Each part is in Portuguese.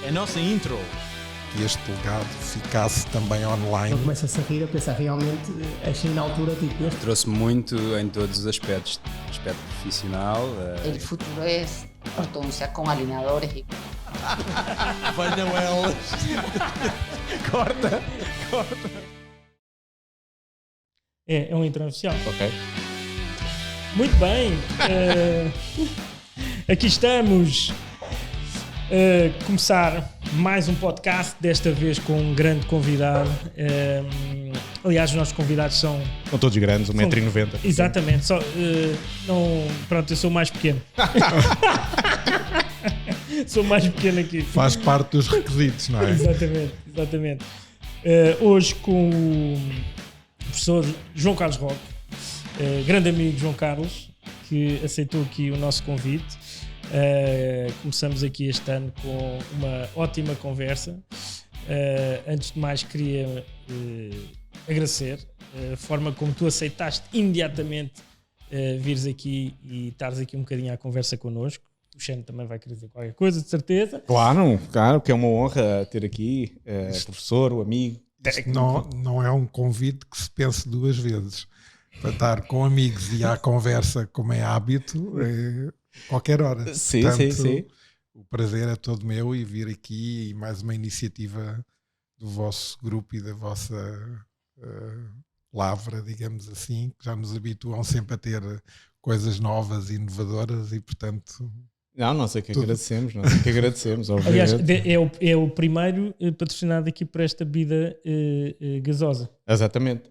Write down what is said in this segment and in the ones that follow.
a nossa intro. Que este legado ficasse também online. Eu começo a rir, a pensar realmente, achei na altura tipo este. Trouxe muito em todos os aspectos, aspecto profissional. El futuro es ortodoncia con alineadores y... Venham elas. Corta. É uma intro oficial. Ok. Muito bem. Aqui estamos a começar mais um podcast, desta vez com um grande convidado. Aliás, os nossos convidados são todos grandes, 1,90m. Exatamente. Só, pronto, eu sou mais pequeno. Sou mais pequeno aqui. Faz parte dos requisitos, não é? Exatamente. Hoje com o professor João Carlos Roque, grande amigo João Carlos, que aceitou aqui o nosso convite. Começamos aqui este ano com uma ótima conversa. Antes de mais, queria agradecer a forma como tu aceitaste imediatamente vires aqui e estares aqui um bocadinho à conversa connosco. O Xeno também vai querer dizer qualquer coisa, de certeza. Claro, que é uma honra ter aqui o professor, o amigo. Não é um convite que se pense duas vezes. Para estar com amigos e à conversa, como é hábito, qualquer hora. Sim, Portanto, sim. O prazer é todo meu e vir aqui e mais uma iniciativa do vosso grupo e da vossa lavra, digamos assim, que já nos habituam sempre a ter coisas novas e inovadoras e, portanto... Nós é que agradecemos, Aliás, obviamente. é o primeiro patrocinado aqui por esta bebida gasosa. Exatamente.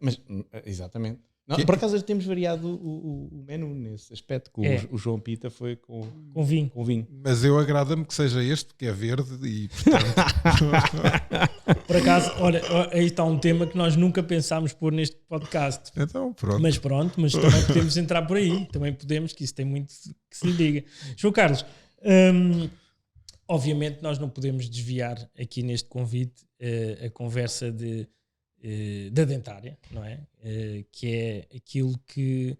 Não, por acaso temos variado o menu nesse aspecto, que o João Pita foi com vinho. Mas eu agrada-me que seja este, porque é verde e, portanto... Por acaso, olha, aí está um tema que nós nunca pensámos pôr neste podcast. Então, pronto. Mas também podemos entrar por aí. Também podemos, que isso tem muito que se lhe diga. João Carlos, obviamente nós não podemos desviar aqui neste convite a conversa da dentária, não é? Que é aquilo que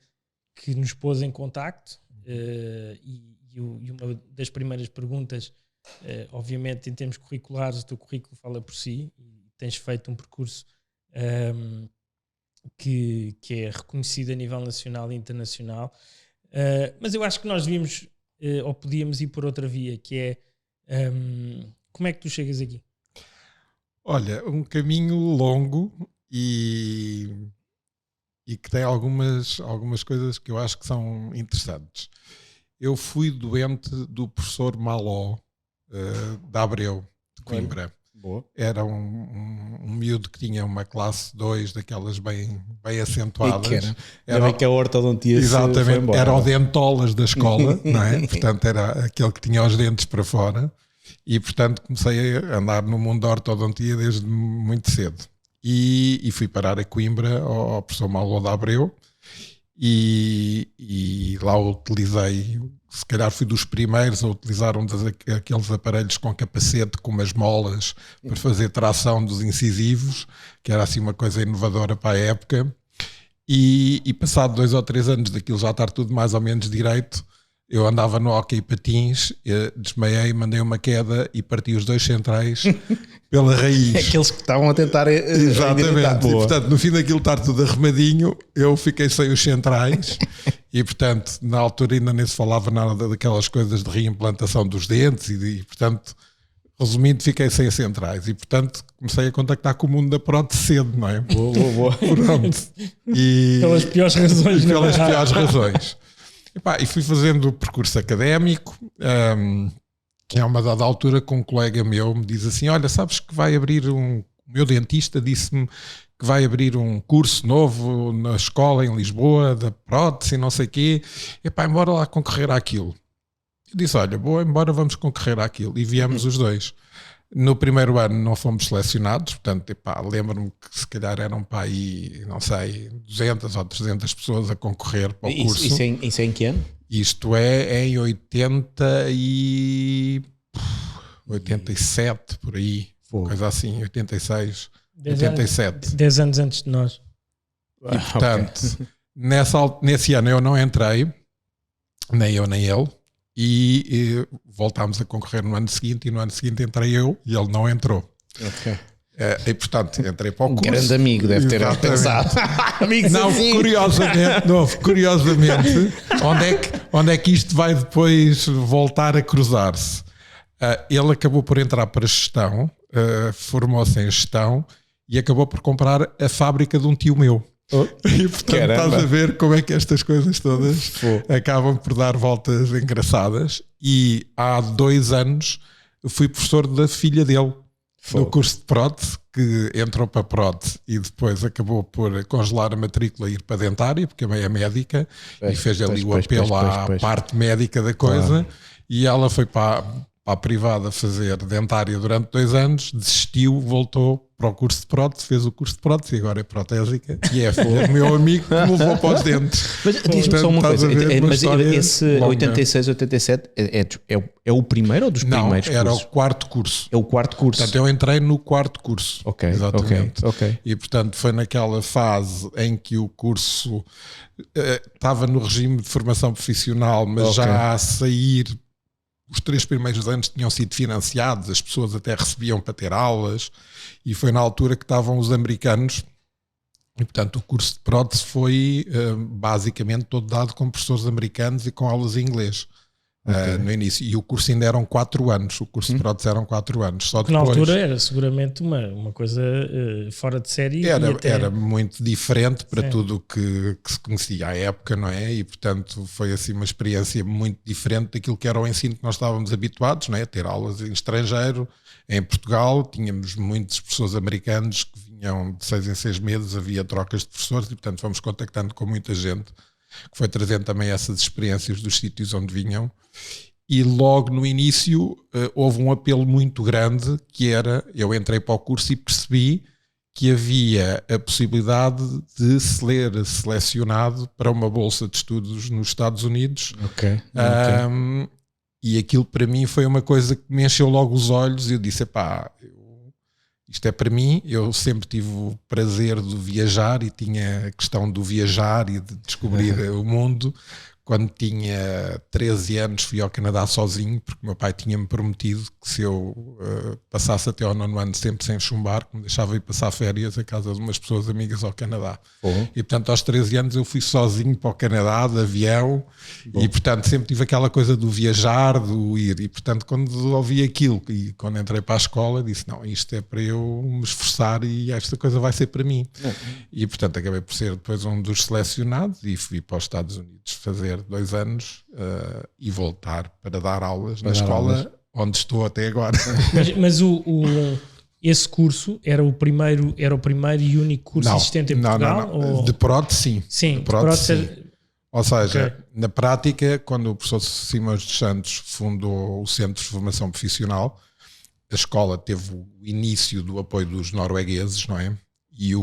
nos pôs em contacto e uma das primeiras perguntas, obviamente em termos curriculares, o teu currículo fala por si e tens feito um percurso que é reconhecido a nível nacional e internacional, mas eu acho que nós devíamos ou podíamos ir por outra via, que é como é que tu chegas aqui? Olha, um caminho longo e que tem algumas coisas que eu acho que são interessantes. Eu fui doente do professor Maló, da Abreu, de Coimbra. Boa. Era um miúdo que tinha uma classe 2, daquelas bem acentuadas. Era que a ortodontia exatamente, foi embora. Era o dentolas da escola, não é? Portanto, era aquele que tinha os dentes para fora. E, portanto, comecei a andar no mundo da ortodontia desde muito cedo. E fui parar a Coimbra ao professor Maló da Abreu e lá utilizei, se calhar fui dos primeiros a utilizar aqueles aparelhos com capacete, com umas molas, para fazer tração dos incisivos, que era assim uma coisa inovadora para a época. E passado 2 ou 3 anos daquilo já estar tudo mais ou menos direito, eu andava no hóquei patins, desmaiei, mandei uma queda e parti os 2 centrais pela raiz. Aqueles que estavam a tentar... Exatamente. E, portanto, no fim daquilo estar tudo arrumadinho, eu fiquei sem os centrais e, portanto, na altura ainda nem se falava nada daquelas coisas de reimplantação dos dentes e portanto, resumindo, fiquei sem centrais e, portanto, comecei a contactar com o mundo da prótese cedo, não é? Boa. Pronto. Pelas piores razões. Pelas piores razões. E fui fazendo o percurso académico, que a uma dada altura com um colega meu me diz assim, olha, sabes que vai abrir o meu dentista disse-me que vai abrir um curso novo na escola em Lisboa, da prótese e não sei o quê, embora lá concorrer àquilo. Eu disse, olha, boa, embora vamos concorrer àquilo. E viemos os 2. No primeiro ano não fomos selecionados, portanto, lembro-me que se calhar eram para aí, não sei, 200 ou 300 pessoas a concorrer para o curso. Isso é em que ano? Isto é em 87, por aí, coisa assim, 86, 87. 10 anos antes de nós. E, portanto, nesse ano eu não entrei, nem eu nem ele. e voltámos a concorrer no ano seguinte, e no ano seguinte entrei eu e ele não entrou. Ok. E portanto entrei para o curso. Grande amigo, deve ter Exatamente. pensado. Amigos Não, assim. curiosamente, onde é que isto vai depois voltar a cruzar-se? Ele acabou por entrar para a gestão, formou-se em gestão e acabou por comprar a fábrica de um tio meu. E portanto estás a ver como é que estas coisas todas acabam por dar voltas engraçadas. E há 2 anos fui professor da filha dele no curso de prótese, que entrou para prótese e depois acabou por congelar a matrícula e ir para dentária, porque a mãe é médica e fez ali o apelo à parte médica da coisa. E ela foi para a privada fazer dentária durante 2 anos, desistiu, voltou para o curso de prótese, fez o curso de prótese e agora é protésica e é filha do meu amigo que me levou para os dentes. Mas diz-me só uma coisa, mas esse longa. 86, 87 é o primeiro ou dos primeiros era cursos? o 4º curso. É o 4º curso. Portanto, eu entrei no 4º curso. Ok, exatamente. ok. E portanto foi naquela fase em que o curso estava no regime de formação profissional, mas já a sair. Os 3 primeiros anos tinham sido financiados, as pessoas até recebiam para ter aulas, e foi na altura que estavam os americanos, e portanto o curso de prótese foi basicamente todo dado com professores americanos e com aulas em inglês no início, e o curso ainda eram 4 anos, o curso de prótese eram 4 anos. Só depois, na altura era seguramente uma coisa fora de série. Era muito diferente para tudo que se conhecia à época, não é? E portanto foi assim uma experiência muito diferente daquilo que era o ensino que nós estávamos habituados, não é? Ter aulas em estrangeiro, em Portugal, tínhamos muitos professores americanos que vinham de 6 em 6 meses, havia trocas de professores e portanto fomos contactando com muita gente que foi trazendo também essas experiências dos sítios onde vinham. E logo no início houve um apelo muito grande, que era, eu entrei para o curso e percebi que havia a possibilidade de se ler selecionado para uma bolsa de estudos nos Estados Unidos. E aquilo para mim foi uma coisa que me encheu logo os olhos e eu disse, isto é para mim. Eu sempre tive o prazer de viajar e tinha a questão do viajar e de descobrir o mundo. Quando tinha 13 anos fui ao Canadá sozinho, porque o meu pai tinha-me prometido que se eu passasse até ao 9º ano sempre sem chumbar, que me deixava ir passar férias a casa de umas pessoas amigas ao Canadá. E portanto aos 13 anos eu fui sozinho para o Canadá de avião. E portanto sempre tive aquela coisa do viajar, do ir. E portanto quando ouvi aquilo e quando entrei para a escola disse, não, isto é para eu me esforçar e esta coisa vai ser para mim. E portanto acabei por ser depois um dos selecionados e fui para os Estados Unidos fazer 2 anos e voltar para dar aulas na escola onde estou até agora. Mas esse curso era o primeiro e único curso existente em Portugal? Não. De prótese, sim. Sim, de prótese, sim. Ou seja, na prática, quando o professor Simões dos Santos fundou o Centro de Formação Profissional, a escola teve o início do apoio dos noruegueses, não é? E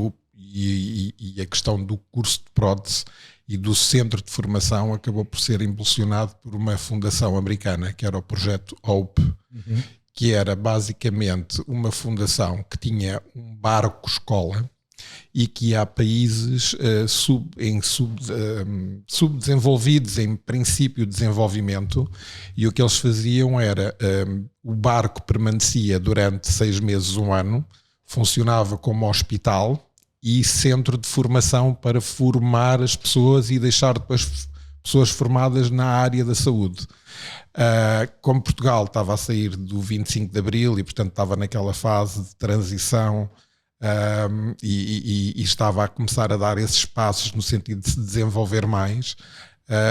a questão do curso de prótese e do centro de formação acabou por ser impulsionado por uma fundação americana, que era o projeto HOPE, que era basicamente uma fundação que tinha um barco-escola e que ia a países subdesenvolvidos, em princípio de desenvolvimento, e o que eles faziam era, o barco permanecia durante 6 meses, 1 ano, funcionava como hospital e centro de formação para formar as pessoas e deixar depois pessoas formadas na área da saúde. Como Portugal estava a sair do 25 de Abril e portanto estava naquela fase de transição e estava a começar a dar esses passos no sentido de se desenvolver mais,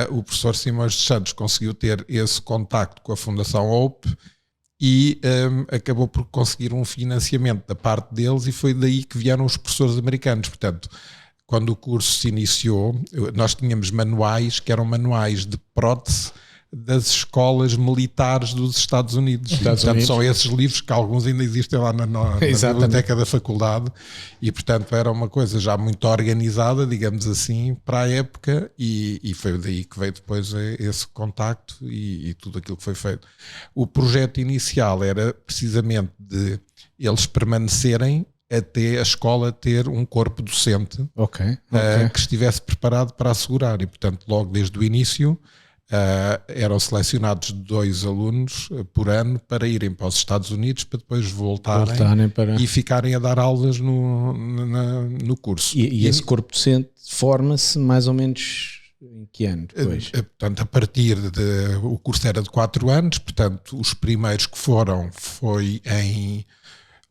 o professor Simões dos Santos conseguiu ter esse contacto com a Fundação HOPE e acabou por conseguir um financiamento da parte deles e foi daí que vieram os professores americanos. Portanto, quando o curso se iniciou, nós tínhamos manuais que eram manuais de prótese das escolas militares dos Estados Unidos. Portanto, são esses livros que alguns ainda existem lá na biblioteca da faculdade e, portanto, era uma coisa já muito organizada, digamos assim, para a época e foi daí que veio depois esse contacto e tudo aquilo que foi feito. O projeto inicial era precisamente de eles permanecerem até a escola ter um corpo docente que estivesse preparado para assegurar e, portanto, logo desde o início eram selecionados 2 alunos por ano para irem para os Estados Unidos para depois voltarem para... e ficarem a dar aulas no curso. E esse corpo docente forma-se mais ou menos em que ano depois? Portanto, a partir o curso era de 4 anos, portanto, os primeiros que foi em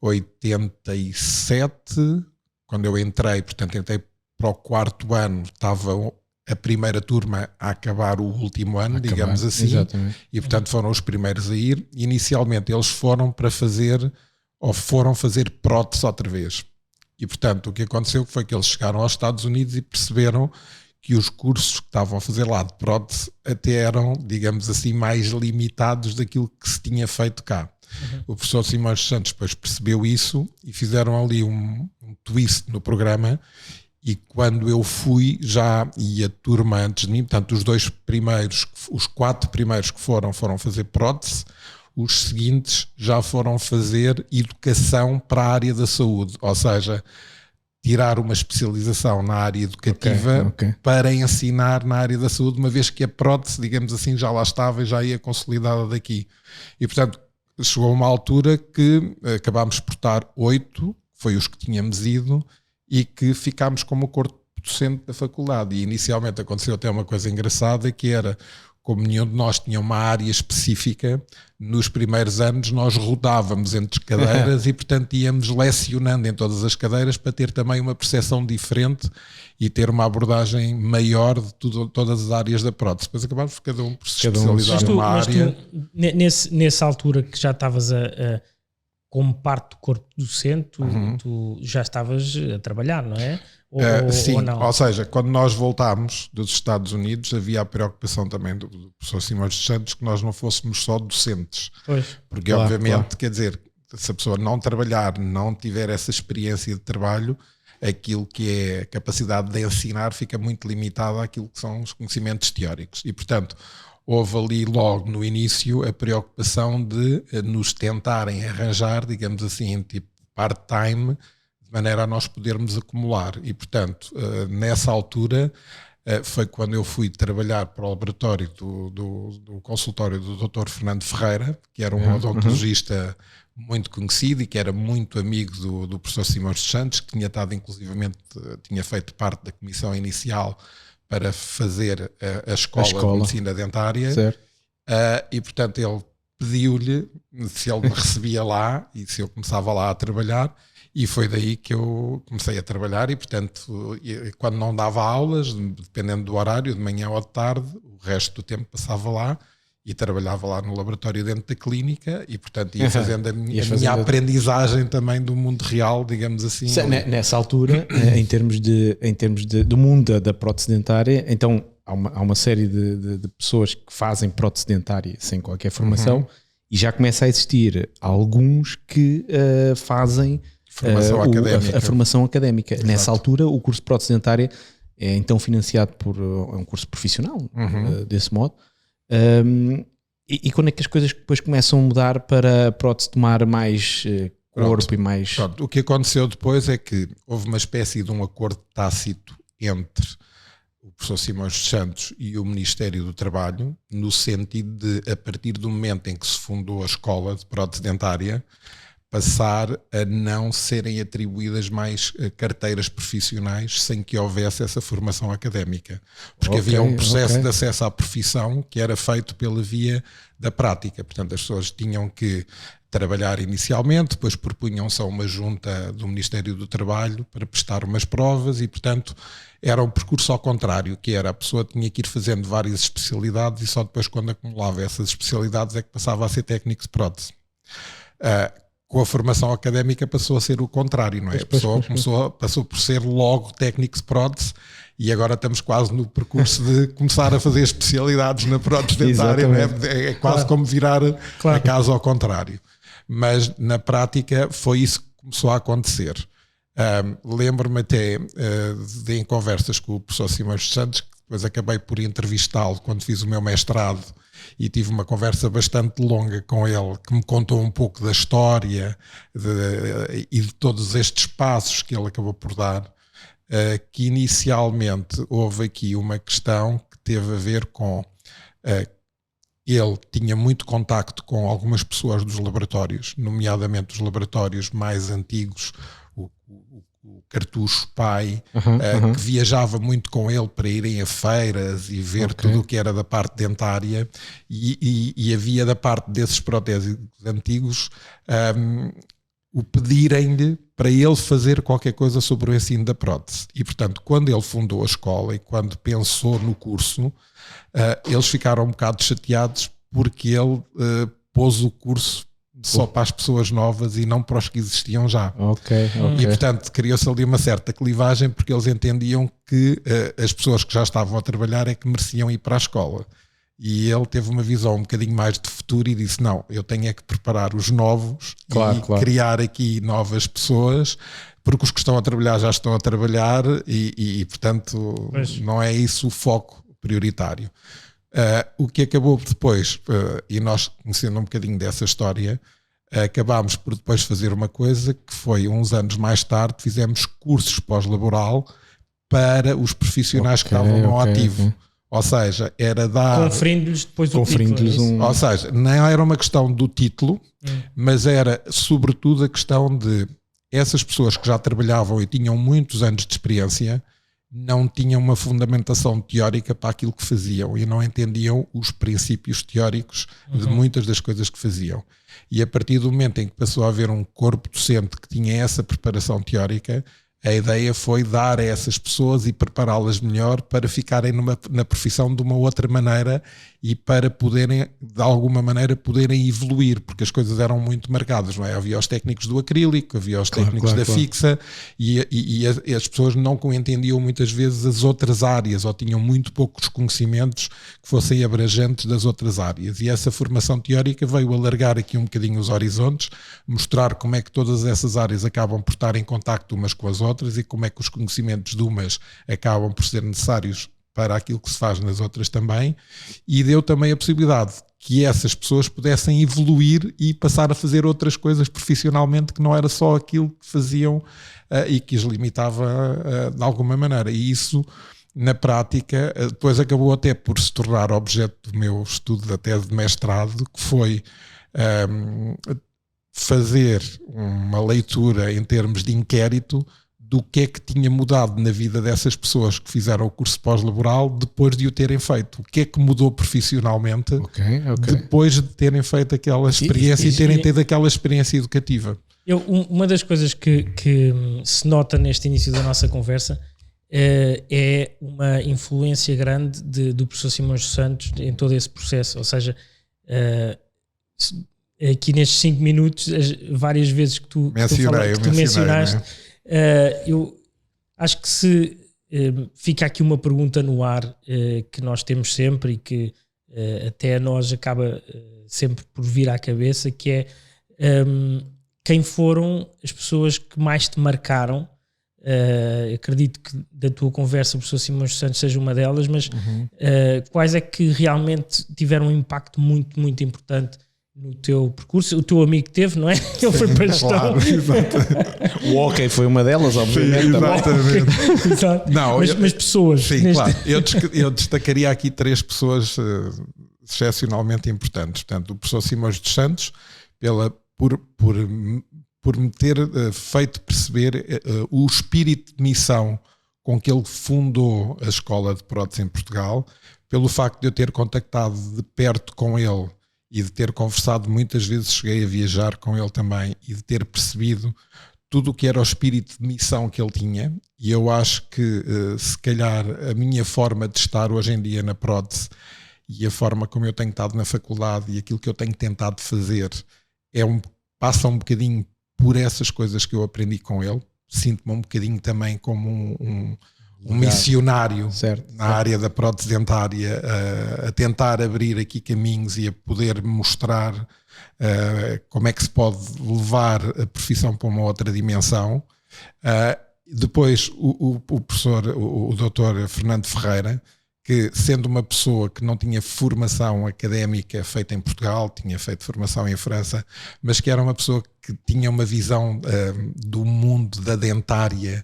87, quando eu entrei, portanto, entrei para o 4º ano, estava a primeira turma a acabar o último ano, digamos assim, exatamente. E portanto foram os primeiros a ir. Inicialmente eles foram fazer prótese outra vez. E portanto o que aconteceu foi que eles chegaram aos Estados Unidos e perceberam que os cursos que estavam a fazer lá de prótese até eram, digamos assim, mais limitados daquilo que se tinha feito cá. O professor Simões Santos depois percebeu isso e fizeram ali um twist no programa. E quando eu fui, e a turma antes de mim, portanto, os 4 primeiros que foram fazer prótese, os seguintes já foram fazer educação para a área da saúde, ou seja, tirar uma especialização na área educativa para ensinar na área da saúde, uma vez que a prótese, digamos assim, já lá estava e já ia consolidada daqui. E, portanto, chegou uma altura que acabámos por estar 8, foi os que tínhamos ido, e que ficámos como o corpo docente da faculdade. E inicialmente aconteceu até uma coisa engraçada, que era, como nenhum de nós tinha uma área específica, nos primeiros anos nós rodávamos entre cadeiras e, portanto, íamos lecionando em todas as cadeiras para ter também uma percepção diferente e ter uma abordagem maior de todas as áreas da prótese. Depois acabámos cada um por se especializar numa área. Mas tu, nessa altura que já estavas como parte do corpo docente, tu já estavas a trabalhar, não é? Sim, ou não? Ou seja, quando nós voltámos dos Estados Unidos havia a preocupação também do professor Simões dos Santos que nós não fôssemos só docentes. Pois. Porque obviamente, quer dizer, se a pessoa não trabalhar, não tiver essa experiência de trabalho, aquilo que é a capacidade de ensinar fica muito limitada àquilo que são os conhecimentos teóricos. E, portanto, houve ali logo no início a preocupação de nos tentarem arranjar, digamos assim, tipo part-time, de maneira a nós podermos acumular. E, portanto, nessa altura foi quando eu fui trabalhar para o laboratório do consultório do Dr. Fernando Ferreira, que era um odontologista muito conhecido e que era muito amigo do professor Simões dos Santos, que tinha estado inclusivamente, tinha feito parte da comissão inicial para fazer a escola de medicina dentária. E portanto ele pediu-lhe se ele me recebia lá e se eu começava lá a trabalhar, e foi daí que eu comecei a trabalhar. E portanto, quando não dava aulas, dependendo do horário, de manhã ou de tarde, o resto do tempo passava lá e trabalhava lá no laboratório dentro da clínica e portanto ia fazendo a minha aprendizagem também do mundo real, digamos assim. Nessa altura, em termos do mundo da prótese dentária, então há uma série de pessoas que fazem prótese dentária sem qualquer formação e já começa a existir alguns que fazem a formação académica. Exato. Nessa altura o curso de prótese dentária é então financiado por um curso profissional, desse modo. E quando é que as coisas depois começam a mudar para a prótese tomar mais corpo e mais... Pronto. O que aconteceu depois é que houve uma espécie de um acordo tácito entre o professor Simões dos Santos e o Ministério do Trabalho, no sentido de, a partir do momento em que se fundou a escola de prótese dentária, passar a não serem atribuídas mais carteiras profissionais sem que houvesse essa formação académica. Porque havia um processo de acesso à profissão que era feito pela via da prática. Portanto, as pessoas tinham que trabalhar inicialmente, depois propunham-se a uma junta do Ministério do Trabalho para prestar umas provas e, portanto, era um percurso ao contrário, que era a pessoa tinha que ir fazendo várias especialidades e só depois, quando acumulava essas especialidades, é que passava a ser técnico de prótese. Com a formação académica passou a ser o contrário, não é? A pessoa passou por ser logo técnico de prótese e agora estamos quase no percurso de começar a fazer especialidades na prótese dentária, não é? É quase como virar a casa ao contrário. Mas na prática foi isso que começou a acontecer. Lembro-me até de em conversas com o professor Simões dos Santos, que depois acabei por entrevistá-lo quando fiz o meu mestrado, e tive uma conversa bastante longa com ele, que me contou um pouco da história e de todos estes passos que ele acabou por dar, que inicialmente houve aqui uma questão que teve a ver com Ele tinha muito contacto com algumas pessoas dos laboratórios, nomeadamente os laboratórios mais antigos, o Cartucho pai, que viajava muito com ele para irem a feiras e ver tudo o que era da parte dentária, e havia da parte desses protésicos antigos o pedirem-lhe para ele fazer qualquer coisa sobre o ensino da prótese. E, portanto, quando ele fundou a escola e quando pensou no curso, eles ficaram um bocado chateados porque ele pôs o curso só para as pessoas novas e não para os que existiam já. E, portanto, criou-se ali uma certa clivagem porque eles entendiam que as pessoas que já estavam a trabalhar é que mereciam ir para a escola. E ele teve uma visão um bocadinho mais de futuro e disse, não, eu tenho é que preparar os novos criar aqui novas pessoas, porque os que estão a trabalhar já estão a trabalhar e portanto, não é isso o foco prioritário. O que acabou depois, e nós conhecendo um bocadinho dessa história, acabámos por depois fazer uma coisa que foi uns anos mais tarde, fizemos cursos pós-laboral para os profissionais que estavam no ativo. Ou seja, era dar... Conferindo-lhes depois o título. Ou seja, não era uma questão do título, mas era sobretudo a questão de essas pessoas que já trabalhavam e tinham muitos anos de experiência, não tinham uma fundamentação teórica para aquilo que faziam e não entendiam os princípios teóricos de muitas das coisas que faziam. E a partir do momento em que passou a haver um corpo docente que tinha essa preparação teórica, a ideia foi dar a essas pessoas e prepará-las melhor para ficarem na profissão de uma outra maneira e para poderem, de alguma maneira, poderem evoluir, porque as coisas eram muito marcadas, não é? Havia os técnicos do acrílico, havia os técnicos da fixa e as pessoas não entendiam muitas vezes as outras áreas ou tinham muito poucos conhecimentos que fossem abrangentes das outras áreas. E essa formação teórica veio alargar aqui um bocadinho os horizontes, mostrar como é que todas essas áreas acabam por estar em contacto umas com as outras e como é que os conhecimentos de umas acabam por ser necessários para aquilo que se faz nas outras também, e deu também a possibilidade que essas pessoas pudessem evoluir e passar a fazer outras coisas profissionalmente que não era só aquilo que faziam e que os limitava de alguma maneira. E isso, na prática, depois acabou até por se tornar objeto do meu estudo da tese de mestrado, que foi fazer uma leitura em termos de inquérito do que é que tinha mudado na vida dessas pessoas que fizeram o curso pós-laboral depois de o terem feito. O que é que mudou profissionalmente depois de terem feito aquela experiência e terem tido aquela experiência educativa. Uma das coisas que se nota neste início da nossa conversa é uma influência grande do professor Simões dos Santos em todo esse processo. Ou seja, aqui nestes 5 minutos, várias vezes que tu mencionaste, eu acho que se fica aqui uma pergunta no ar que nós temos sempre e que até a nós acaba sempre por vir à cabeça, que é quem foram as pessoas que mais te marcaram. Acredito que da tua conversa o professor Simões dos Santos seja uma delas, mas quais é que realmente tiveram um impacto muito, muito importante no teu percurso? O teu amigo teve, não é? Ele foi para a gestão. Claro, o hockey foi uma delas, obviamente. Sim, exatamente. Não, mas pessoas. Sim, claro. Eu destacaria aqui 3 pessoas excepcionalmente importantes. Portanto, o professor Simões dos Santos, por me ter feito perceber o espírito de missão com que ele fundou a Escola de Prótese em Portugal, pelo facto de eu ter contactado de perto com ele e de ter conversado muitas vezes, cheguei a viajar com ele também, e de ter percebido tudo o que era o espírito de missão que ele tinha. E eu acho que se calhar a minha forma de estar hoje em dia na prótese e a forma como eu tenho estado na faculdade e aquilo que eu tenho tentado fazer passa um bocadinho por essas coisas que eu aprendi com ele. Sinto-me um bocadinho também como um missionário na área da prótese dentária, a tentar abrir aqui caminhos e a poder mostrar como é que se pode levar a profissão para uma outra dimensão. Depois o professor, o doutor Fernando Ferreira, que sendo uma pessoa que não tinha formação académica feita em Portugal, tinha feito formação em França, mas que era uma pessoa que tinha uma visão do mundo da dentária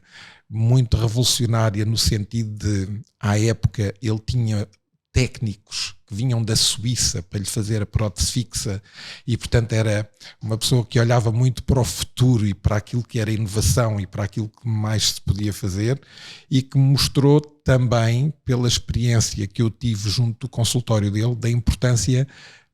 muito revolucionária, no sentido de, à época, ele tinha técnicos que vinham da Suíça para lhe fazer a prótese fixa, e portanto era uma pessoa que olhava muito para o futuro e para aquilo que era inovação e para aquilo que mais se podia fazer, e que mostrou também, pela experiência que eu tive junto do consultório dele, da importância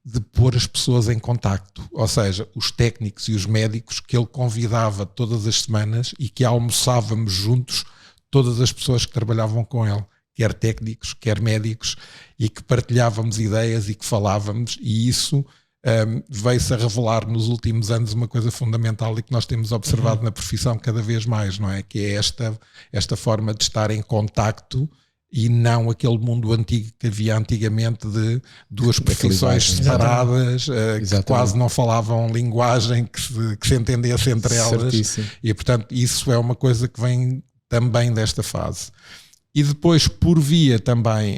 de pôr as pessoas em contacto, ou seja, os técnicos e os médicos que ele convidava todas as semanas e que almoçávamos juntos, todas as pessoas que trabalhavam com ele, quer técnicos, quer médicos, e que partilhávamos ideias e que falávamos, e isso veio-se a revelar nos últimos anos uma coisa fundamental e que nós temos observado na profissão cada vez mais, não é? Que é esta forma de estar em contacto e não aquele mundo antigo que havia antigamente de duas profissões separadas, que quase não falavam linguagem que se entendesse entre elas. Certíssimo. E portanto isso é uma coisa que vem também desta fase. E depois, por via também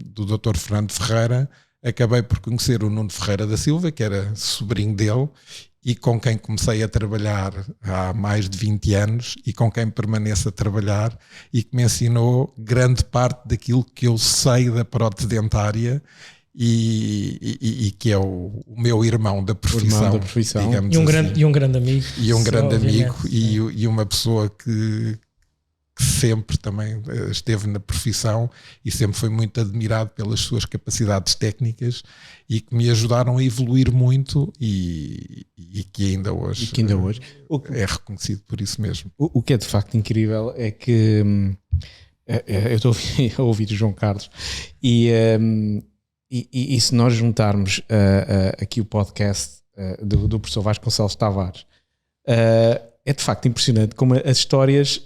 do Dr. Fernando Ferreira, acabei por conhecer o Nuno Ferreira da Silva, que era sobrinho dele, e com quem comecei a trabalhar há mais de 20 anos e com quem permaneço a trabalhar, e que me ensinou grande parte daquilo que eu sei da prótese dentária e que é o meu irmão da profissão, digamos e assim. um grande amigo. E um grande amigo sim. e uma pessoa que sempre também esteve na profissão e sempre foi muito admirado pelas suas capacidades técnicas e que me ajudaram a evoluir muito e que ainda hoje, é reconhecido por isso mesmo. O que é de facto incrível é que eu estou a ouvir o João Carlos e se nós juntarmos aqui o podcast do professor Vasconcelos Tavares, é de facto impressionante como as histórias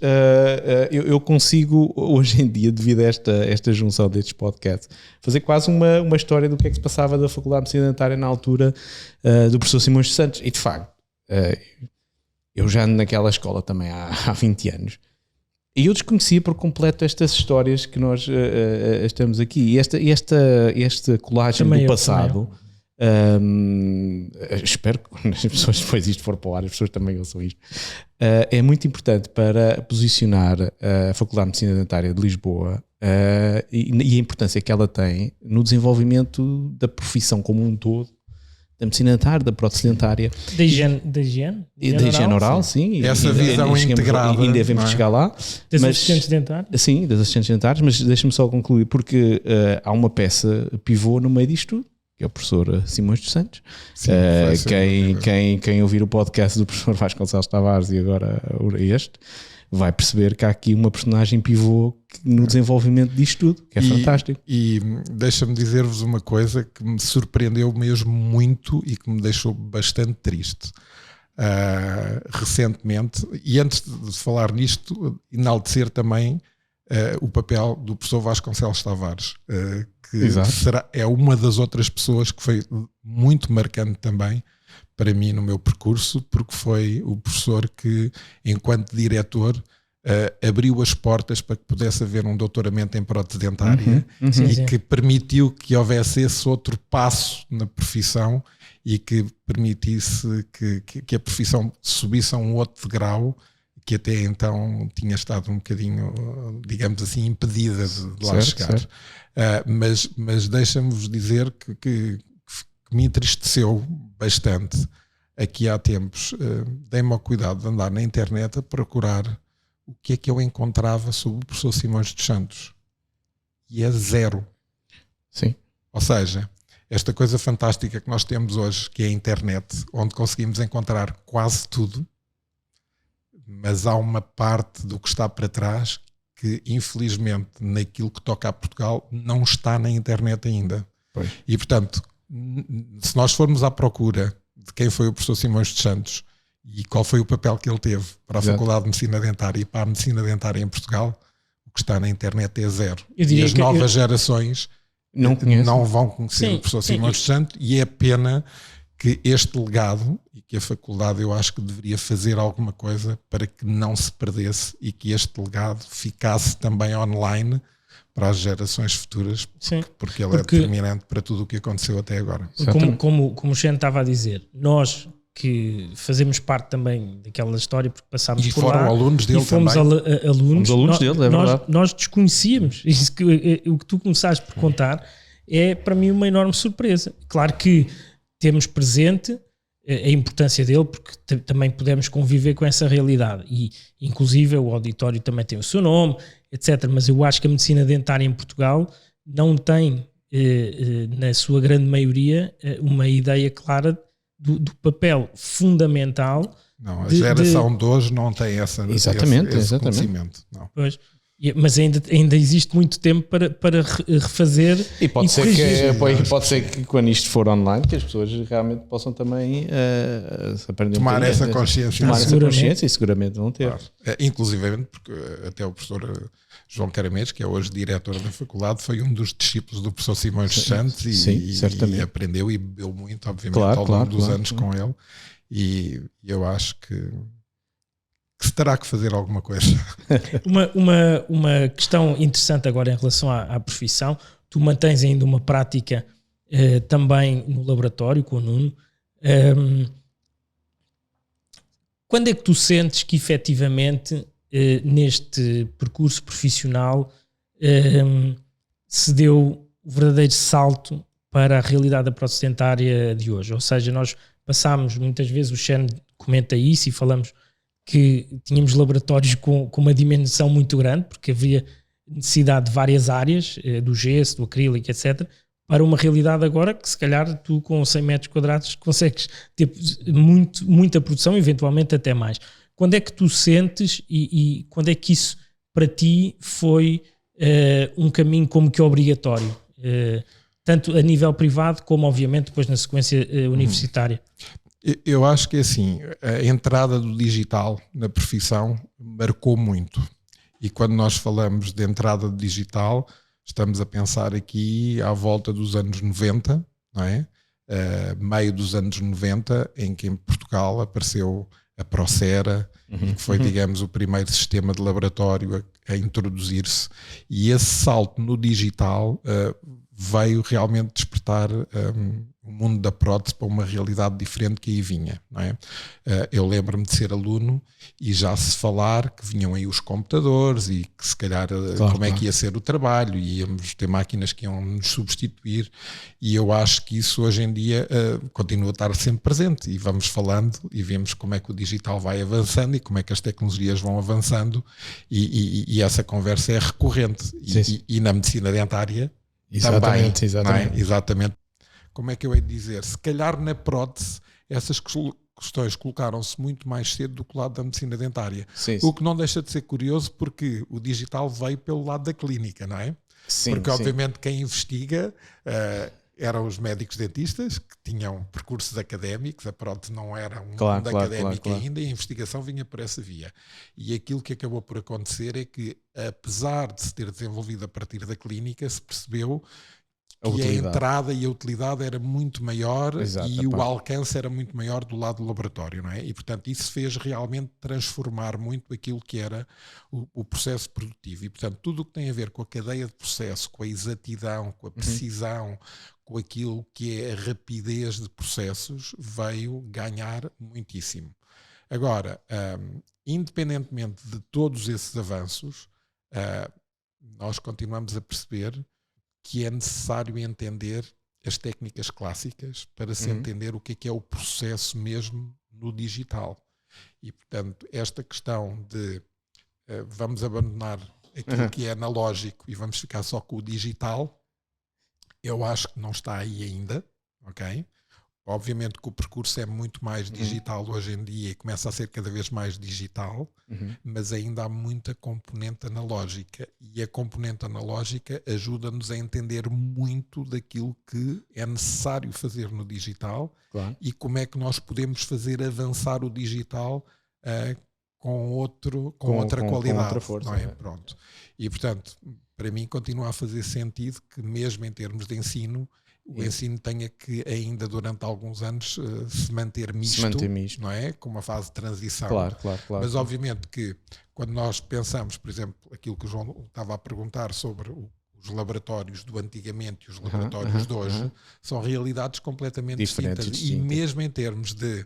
eu consigo hoje em dia, devido a esta junção destes podcasts, fazer quase uma história do que é que se passava da Faculdade de Medicina Dentária na altura do professor Simões dos Santos. E de facto eu já ando naquela escola também há 20 anos e eu desconhecia por completo estas histórias que nós estamos aqui, e esta colagem também do passado. Espero que as pessoas, depois isto for para o ar, as pessoas também ouçam isto. É muito importante para posicionar a Faculdade de Medicina Dentária de Lisboa e a importância que ela tem no desenvolvimento da profissão como um todo, da medicina dentária, da prótese dentária, da higiene oral, sim. Essa visão integrada. Ainda devemos chegar lá. Das assistentes dentárias. Sim, das assistentes dentárias, mas deixa-me só concluir, porque há uma peça pivô no meio disto tudo, que é o professor Simões dos Santos. Sim, quem ouvir o podcast do professor Vasconcelos Tavares e agora este, vai perceber que há aqui uma personagem pivô no desenvolvimento disto tudo, que é fantástico. E deixa-me dizer-vos uma coisa que me surpreendeu mesmo muito e que me deixou bastante triste. Recentemente, e antes de falar nisto, enaltecer também o papel do professor Vasconcelos Tavares, que é uma das outras pessoas que foi muito marcante também para mim no meu percurso, porque foi o professor que, enquanto diretor, abriu as portas para que pudesse haver um doutoramento em prótese dentária e que permitiu que houvesse esse outro passo na profissão e que permitisse que a profissão subisse a um outro degrau que até então tinha estado um bocadinho, digamos assim, impedida de lá chegar. Mas deixa-me-vos dizer que me entristeceu bastante aqui há tempos. Dei-me ao cuidado de andar na internet a procurar o que é que eu encontrava sobre o professor Simões dos Santos. E é zero. Sim. Ou seja, esta coisa fantástica que nós temos hoje, que é a internet, onde conseguimos encontrar quase tudo, mas há uma parte do que está para trás que, infelizmente, naquilo que toca a Portugal, não está na internet ainda. Pois. E, portanto, se nós formos à procura de quem foi o professor Simões dos Santos e qual foi o papel que ele teve para a Faculdade de Medicina Dentária e para a Medicina Dentária em Portugal, o que está na internet é zero. E as novas gerações não vão conhecer o professor Simões dos Santos, e é pena que este legado, e que a faculdade eu acho que deveria fazer alguma coisa para que não se perdesse e que este legado ficasse também online para as gerações futuras, porque ele é determinante para tudo o que aconteceu até agora. Como o Xen estava a dizer, nós que fazemos parte também daquela história porque passámos E por foram lá alunos dele e fomos também. alunos. Fomos alunos dele, é verdade. Nós desconhecíamos. Isso o que tu começaste por contar é para mim uma enorme surpresa. Claro que temos presente a importância dele porque também podemos conviver com essa realidade e inclusive o auditório também tem o seu nome, etc. Mas eu acho que a medicina dentária em Portugal não tem, na sua grande maioria, uma ideia clara do papel fundamental. Não, a geração de hoje não tem esse conhecimento. Não. Pois. Mas ainda existe muito tempo para refazer E pode ser, corrigir. pode ser que quando isto for online, que as pessoas realmente possam também aprender Tomar essa consciência. Tomar essa consciência e seguramente vão ter. Claro. Inclusivamente, porque até o professor João Caramês, que é hoje diretor da faculdade, foi um dos discípulos do professor Simões dos Santos e aprendeu e bebeu muito, obviamente, ao longo dos anos com ele. E eu acho que se terá que fazer alguma coisa. Uma questão interessante agora em relação à profissão, tu mantens ainda uma prática também no laboratório com o Nuno. Quando é que tu sentes que efetivamente neste percurso profissional se deu o verdadeiro salto para a realidade da prótese dentária de hoje? Ou seja, nós passámos muitas vezes, o Xen comenta isso e falamos que tínhamos laboratórios com uma dimensão muito grande, porque havia necessidade de várias áreas, do gesso, do acrílico, etc., para uma realidade agora que se calhar tu com 100 metros quadrados consegues ter muita produção, eventualmente até mais. Quando é que tu sentes e quando é que isso para ti foi um caminho como que obrigatório? Tanto a nível privado como obviamente depois na sequência universitária. Eu acho que assim, a entrada do digital na profissão marcou muito. E quando nós falamos de entrada do digital, estamos a pensar aqui à volta dos anos 90, não é? Meio dos anos 90, em que em Portugal apareceu a Procera, que foi, digamos, o primeiro sistema de laboratório a introduzir-se. E esse salto no digital veio realmente despertar o mundo da prótese para uma realidade diferente que aí vinha, não é? Eu lembro-me de ser aluno e já se falar que vinham aí os computadores e que se calhar como é que ia ser o trabalho e íamos ter máquinas que iam nos substituir, e eu acho que isso hoje em dia continua a estar sempre presente e vamos falando e vemos como é que o digital vai avançando e como é que as tecnologias vão avançando e essa conversa é recorrente e na medicina dentária Exatamente, também, exatamente. não é? Exatamente. Como é que eu hei de dizer? Se calhar na prótese essas questões colocaram-se muito mais cedo do que o lado da medicina dentária. Sim, o que não deixa de ser curioso porque o digital veio pelo lado da clínica, não é? Sim, porque obviamente quem investiga eram os médicos dentistas que tinham percursos académicos, a prótese não era um mundo académico ainda e a investigação vinha por essa via. E aquilo que acabou por acontecer é que, apesar de se ter desenvolvido a partir da clínica, se percebeu que a entrada e a utilidade era muito maior. Exato, e o alcance era muito maior do lado do laboratório, não é? E portanto isso fez realmente transformar muito aquilo que era o processo produtivo. E portanto tudo o que tem a ver com a cadeia de processo, com a exatidão, com a precisão, com aquilo que é a rapidez de processos, veio ganhar muitíssimo. Agora, independentemente de todos esses avanços, nós continuamos a perceber que é necessário entender as técnicas clássicas para se entender o que é o processo mesmo no digital. E, portanto, esta questão de vamos abandonar aquilo que é analógico e vamos ficar só com o digital, eu acho que não está aí ainda, ok? Obviamente que o percurso é muito mais digital hoje em dia e começa a ser cada vez mais digital, mas ainda há muita componente analógica e a componente analógica ajuda-nos a entender muito daquilo que é necessário fazer no digital e como é que nós podemos fazer avançar o digital com outra qualidade. Com outra força, não é? Pronto. E portanto, para mim continua a fazer sentido que mesmo em termos de ensino, o ensino tenha que ainda durante alguns anos se manter misto, não é? Com uma fase de transição. Claro. Mas obviamente que quando nós pensamos, por exemplo, aquilo que o João estava a perguntar sobre os laboratórios do antigamente e os laboratórios de hoje, são realidades completamente distintas. E mesmo em termos de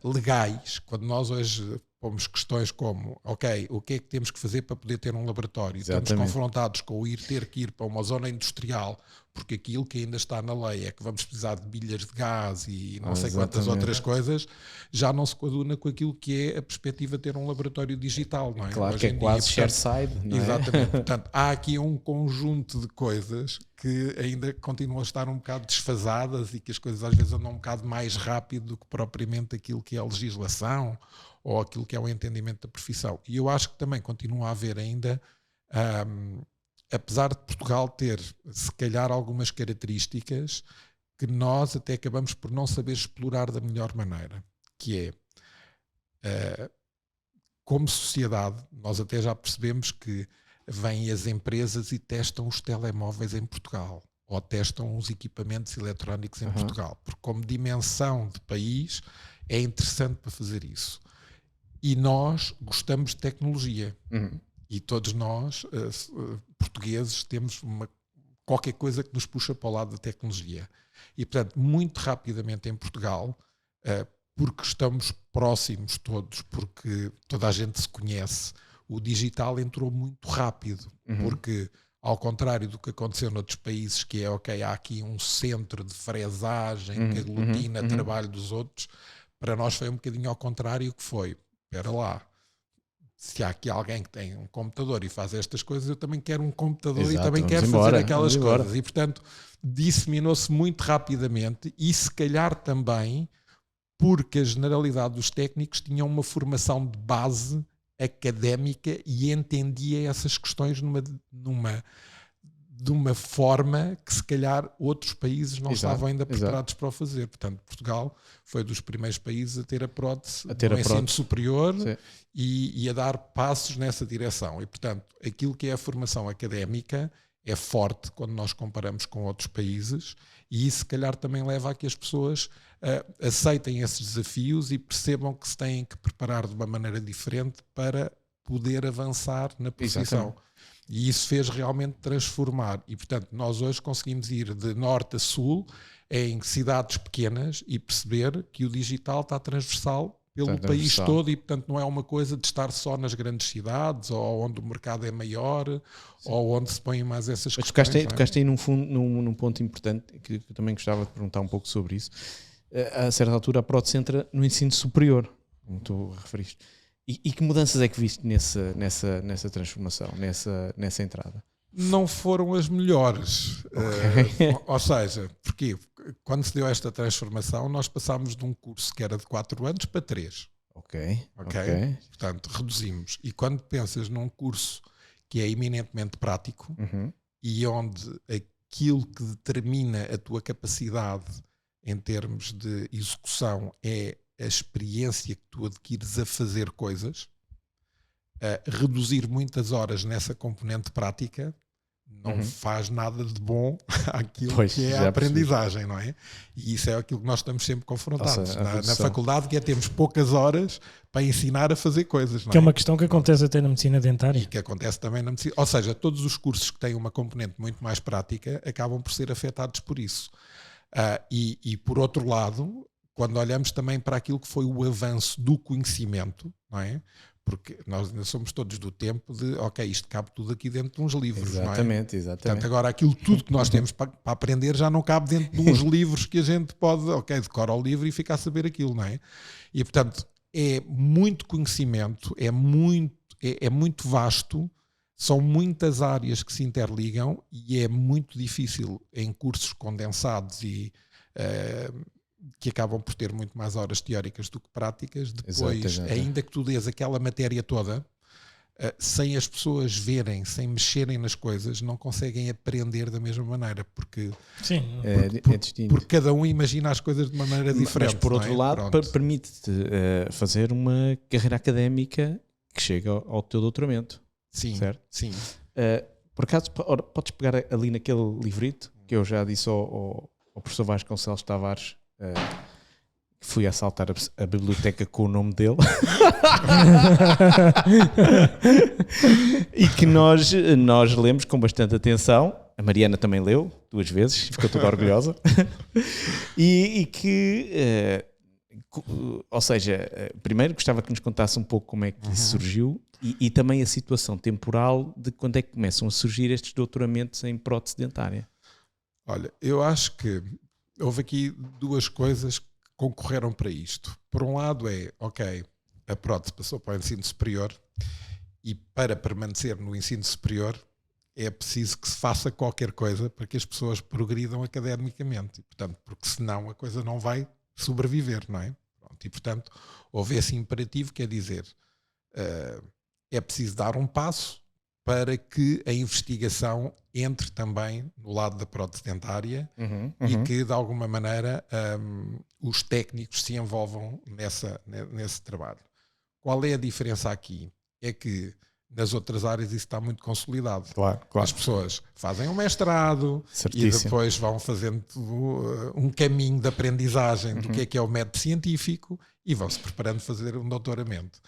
legais, quando nós hoje pomos questões como, ok, o que é que temos que fazer para poder ter um laboratório? Exatamente. Estamos confrontados com o ter que ir para uma zona industrial, porque aquilo que ainda está na lei é que vamos precisar de bilhas de gás e não sei quantas outras coisas, já não se coaduna com aquilo que é a perspectiva de ter um laboratório digital, não é? Claro Hoje que é em quase dia, share-side, não é? Exatamente. Portanto, há aqui um conjunto de coisas que ainda continuam a estar um bocado desfasadas e que as coisas às vezes andam um bocado mais rápido do que propriamente aquilo que é a legislação ou aquilo que é o entendimento da profissão. E eu acho que também continua a haver ainda, apesar de Portugal ter, se calhar, algumas características que nós até acabamos por não saber explorar da melhor maneira, que é, como sociedade, nós até já percebemos que vêm as empresas e testam os telemóveis em Portugal, ou testam os equipamentos eletrónicos em Portugal, porque como dimensão de país é interessante para fazer isso. E nós gostamos de tecnologia. E todos nós, portugueses, temos qualquer coisa que nos puxa para o lado da tecnologia. E, portanto, muito rapidamente em Portugal, porque estamos próximos todos, porque toda a gente se conhece, o digital entrou muito rápido. Porque, ao contrário do que aconteceu noutros países, que é, ok, há aqui um centro de fresagem que aglutina trabalho dos outros, para nós foi um bocadinho ao contrário, que foi, espera lá, se há aqui alguém que tem um computador e faz estas coisas, eu também quero um computador. Exato, e também quero fazer aquelas coisas. E, portanto, disseminou-se muito rapidamente e, se calhar, também porque a generalidade dos técnicos tinham uma formação de base académica e entendia essas questões de uma forma que, se calhar, outros países não estavam ainda preparados para o fazer. Portanto, Portugal foi dos primeiros países a ter a prótese no ensino superior e a dar passos nessa direção. E, portanto, aquilo que é a formação académica é forte quando nós comparamos com outros países, e isso, se calhar, também leva a que as pessoas aceitem esses desafios e percebam que se têm que preparar de uma maneira diferente para poder avançar na profissão. Exatamente. E isso fez realmente transformar. E, portanto, nós hoje conseguimos ir de norte a sul em cidades pequenas e perceber que o digital está transversal pelo país todo e, portanto, não é uma coisa de estar só nas grandes cidades ou onde o mercado é maior ou onde se põem mais essas questões. Tocaste aí num ponto importante que eu também gostava de perguntar um pouco sobre isso. A certa altura a prótese entra no ensino superior, como tu referiste. E que mudanças é que viste nessa transformação, nessa entrada? Não foram as melhores. Okay. Ou seja, porque quando se deu esta transformação, nós passámos de um curso que era de 4 anos para 3. Ok. Portanto, reduzimos. E quando pensas num curso que é eminentemente prático e onde aquilo que determina a tua capacidade em termos de execução é a experiência que tu adquires a fazer coisas, reduzir muitas horas nessa componente prática não faz nada de bom àquilo que é a aprendizagem, não é? E isso é aquilo que nós estamos sempre confrontados. Na faculdade, que é temos poucas horas para ensinar a fazer coisas. Não é? Que é uma questão que acontece até na medicina dentária. E que acontece também na medicina. Ou seja, todos os cursos que têm uma componente muito mais prática acabam por ser afetados por isso. E por outro lado, quando olhamos também para aquilo que foi o avanço do conhecimento, não é? Porque nós ainda somos todos do tempo de, ok, isto cabe tudo aqui dentro de uns livros, exatamente, não é? Portanto, agora aquilo tudo que nós temos para aprender já não cabe dentro de uns livros que a gente pode, ok, decora o livro e fica a saber aquilo, não é? E, portanto, é muito conhecimento, é muito vasto, são muitas áreas que se interligam e é muito difícil em cursos condensados e que acabam por ter muito mais horas teóricas do que práticas, depois, ainda que tu dês aquela matéria toda, sem as pessoas verem, sem mexerem nas coisas, não conseguem aprender da mesma maneira, porque cada um imagina as coisas de uma maneira diferente. Mas, por outro lado, permite-te fazer uma carreira académica que chega ao teu doutoramento. Sim, certo? Sim. Por acaso, podes pegar ali naquele livrito que eu já disse ao professor Vasconcelos Tavares, que fui assaltar a biblioteca com o nome dele e que nós lemos com bastante atenção. A Mariana também leu 2 vezes, ficou toda orgulhosa. e que Ou seja, primeiro gostava que nos contasse um pouco como é que isso surgiu e também a situação temporal de quando é que começam a surgir estes doutoramentos em prótese dentária. Olha, eu acho que houve aqui duas coisas que concorreram para isto. Por um lado a prótese passou para o ensino superior e para permanecer no ensino superior é preciso que se faça qualquer coisa para que as pessoas progridam academicamente. E, portanto, porque senão a coisa não vai sobreviver, não é? Pronto, e, portanto, houve esse imperativo, quer dizer, é preciso dar um passo para que a investigação entre também no lado da prótese dentária e que, de alguma maneira, os técnicos se envolvam nesse trabalho. Qual é a diferença aqui? É que nas outras áreas isso está muito consolidado. Claro. As pessoas fazem um mestrado e depois vão fazendo um caminho de aprendizagem do que é o método científico e vão-se preparando para fazer um doutoramento.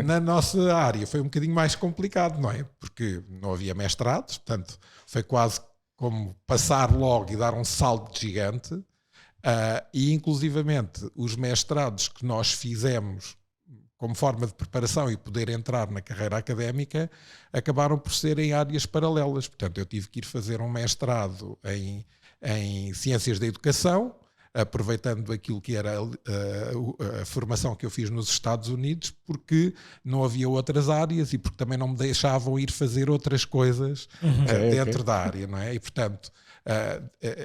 Na nossa área foi um bocadinho mais complicado, não é? Porque não havia mestrados, portanto foi quase como passar logo e dar um salto gigante e inclusivamente os mestrados que nós fizemos como forma de preparação e poder entrar na carreira académica, acabaram por ser em áreas paralelas. Portanto, eu tive que ir fazer um mestrado em Ciências da Educação, aproveitando aquilo que era a formação que eu fiz nos Estados Unidos, porque não havia outras áreas e porque também não me deixavam ir fazer outras coisas dentro da área, não é? E, portanto,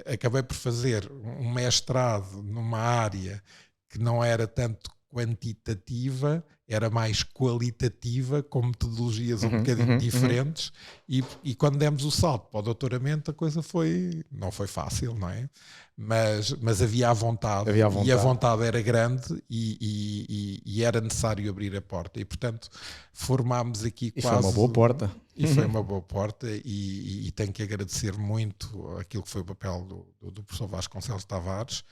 acabei por fazer um mestrado numa área que não era tanto quantitativa, era mais qualitativa, com metodologias um bocadinho diferentes, e quando demos o salto para o doutoramento a coisa não foi fácil, não é? Mas havia a vontade, e a vontade era grande e era necessário abrir a porta, e portanto formámos aqui quase... Foi uma boa porta. E foi uma boa porta e tenho que agradecer muito aquilo que foi o papel do professor Vasconcelos Tavares,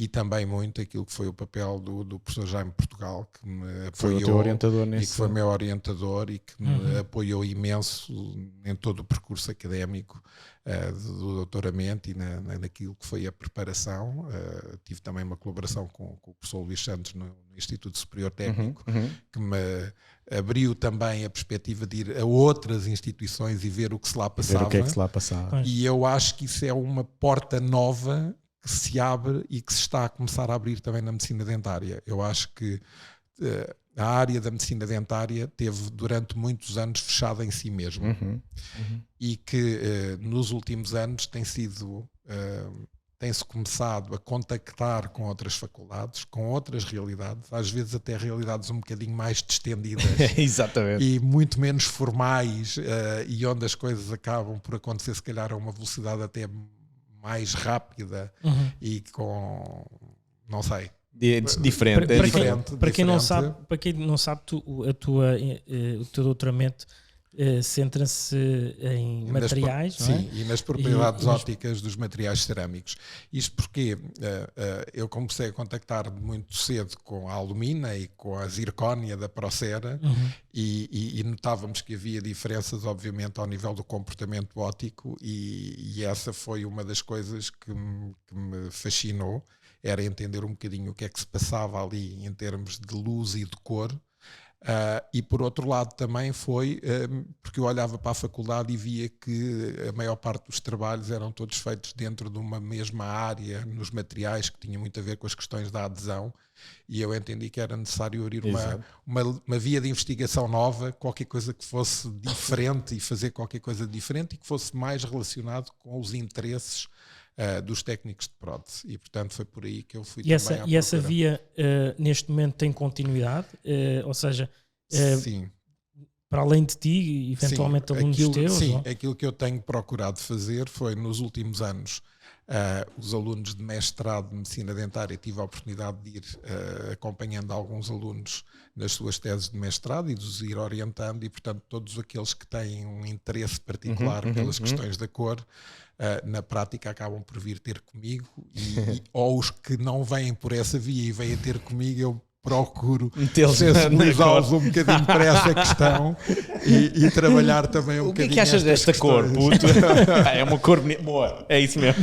e também muito aquilo que foi o papel do professor Jaime Portugal, que me apoiou, foi o teu orientador e que foi meu orientador e que me apoiou imenso em todo o percurso académico do doutoramento e naquilo que foi a preparação. Tive também uma colaboração com o professor Luís Santos no Instituto Superior Técnico, que me abriu também a perspectiva de ir a outras instituições e ver o que se lá passava. Ver o que é que se lá passava. E eu acho que isso é uma porta nova que se abre e que se está a começar a abrir também na medicina dentária. Eu acho que a área da medicina dentária teve durante muitos anos fechada em si mesma e que nos últimos anos tem-se começado a contactar com outras faculdades, com outras realidades, às vezes até realidades um bocadinho mais distendidas Exatamente. e muito menos formais e onde as coisas acabam por acontecer se calhar a uma velocidade até mais rápida e com, não sei, diferente. Para quem não sabe, o teu doutoramento centra-se em materiais, não é? Sim, e nas propriedades ópticas dos materiais cerâmicos. Isto porque eu comecei a contactar muito cedo com a alumina e com a zircónia da Procera e notávamos que havia diferenças, obviamente, ao nível do comportamento óptico e essa foi uma das coisas que me fascinou, era entender um bocadinho o que é que se passava ali em termos de luz e de cor. E por outro lado também foi porque eu olhava para a faculdade e via que a maior parte dos trabalhos eram todos feitos dentro de uma mesma área nos materiais que tinha muito a ver com as questões da adesão e eu entendi que era necessário abrir uma via de investigação nova, qualquer coisa que fosse diferente e fazer qualquer coisa diferente e que fosse mais relacionado com os interesses dos técnicos de prótese e portanto foi por aí que eu fui e essa via neste momento tem continuidade, ou seja sim, para além de ti eventualmente alunos teus? Sim, aquilo que eu tenho procurado fazer foi nos últimos anos os alunos de mestrado de medicina dentária, tive a oportunidade de ir acompanhando alguns alunos nas suas teses de mestrado e de os ir orientando e portanto todos aqueles que têm um interesse particular pelas questões da cor na prática acabam por vir ter comigo ou os que não vêm por essa via e vêm ter comigo, eu procuro Metê-los sensibilizá-los um bocadinho para essa questão e trabalhar também um O que é bocadinho que achas estas desta cor, questões. puto? É uma cor bonita. Boa, é isso mesmo.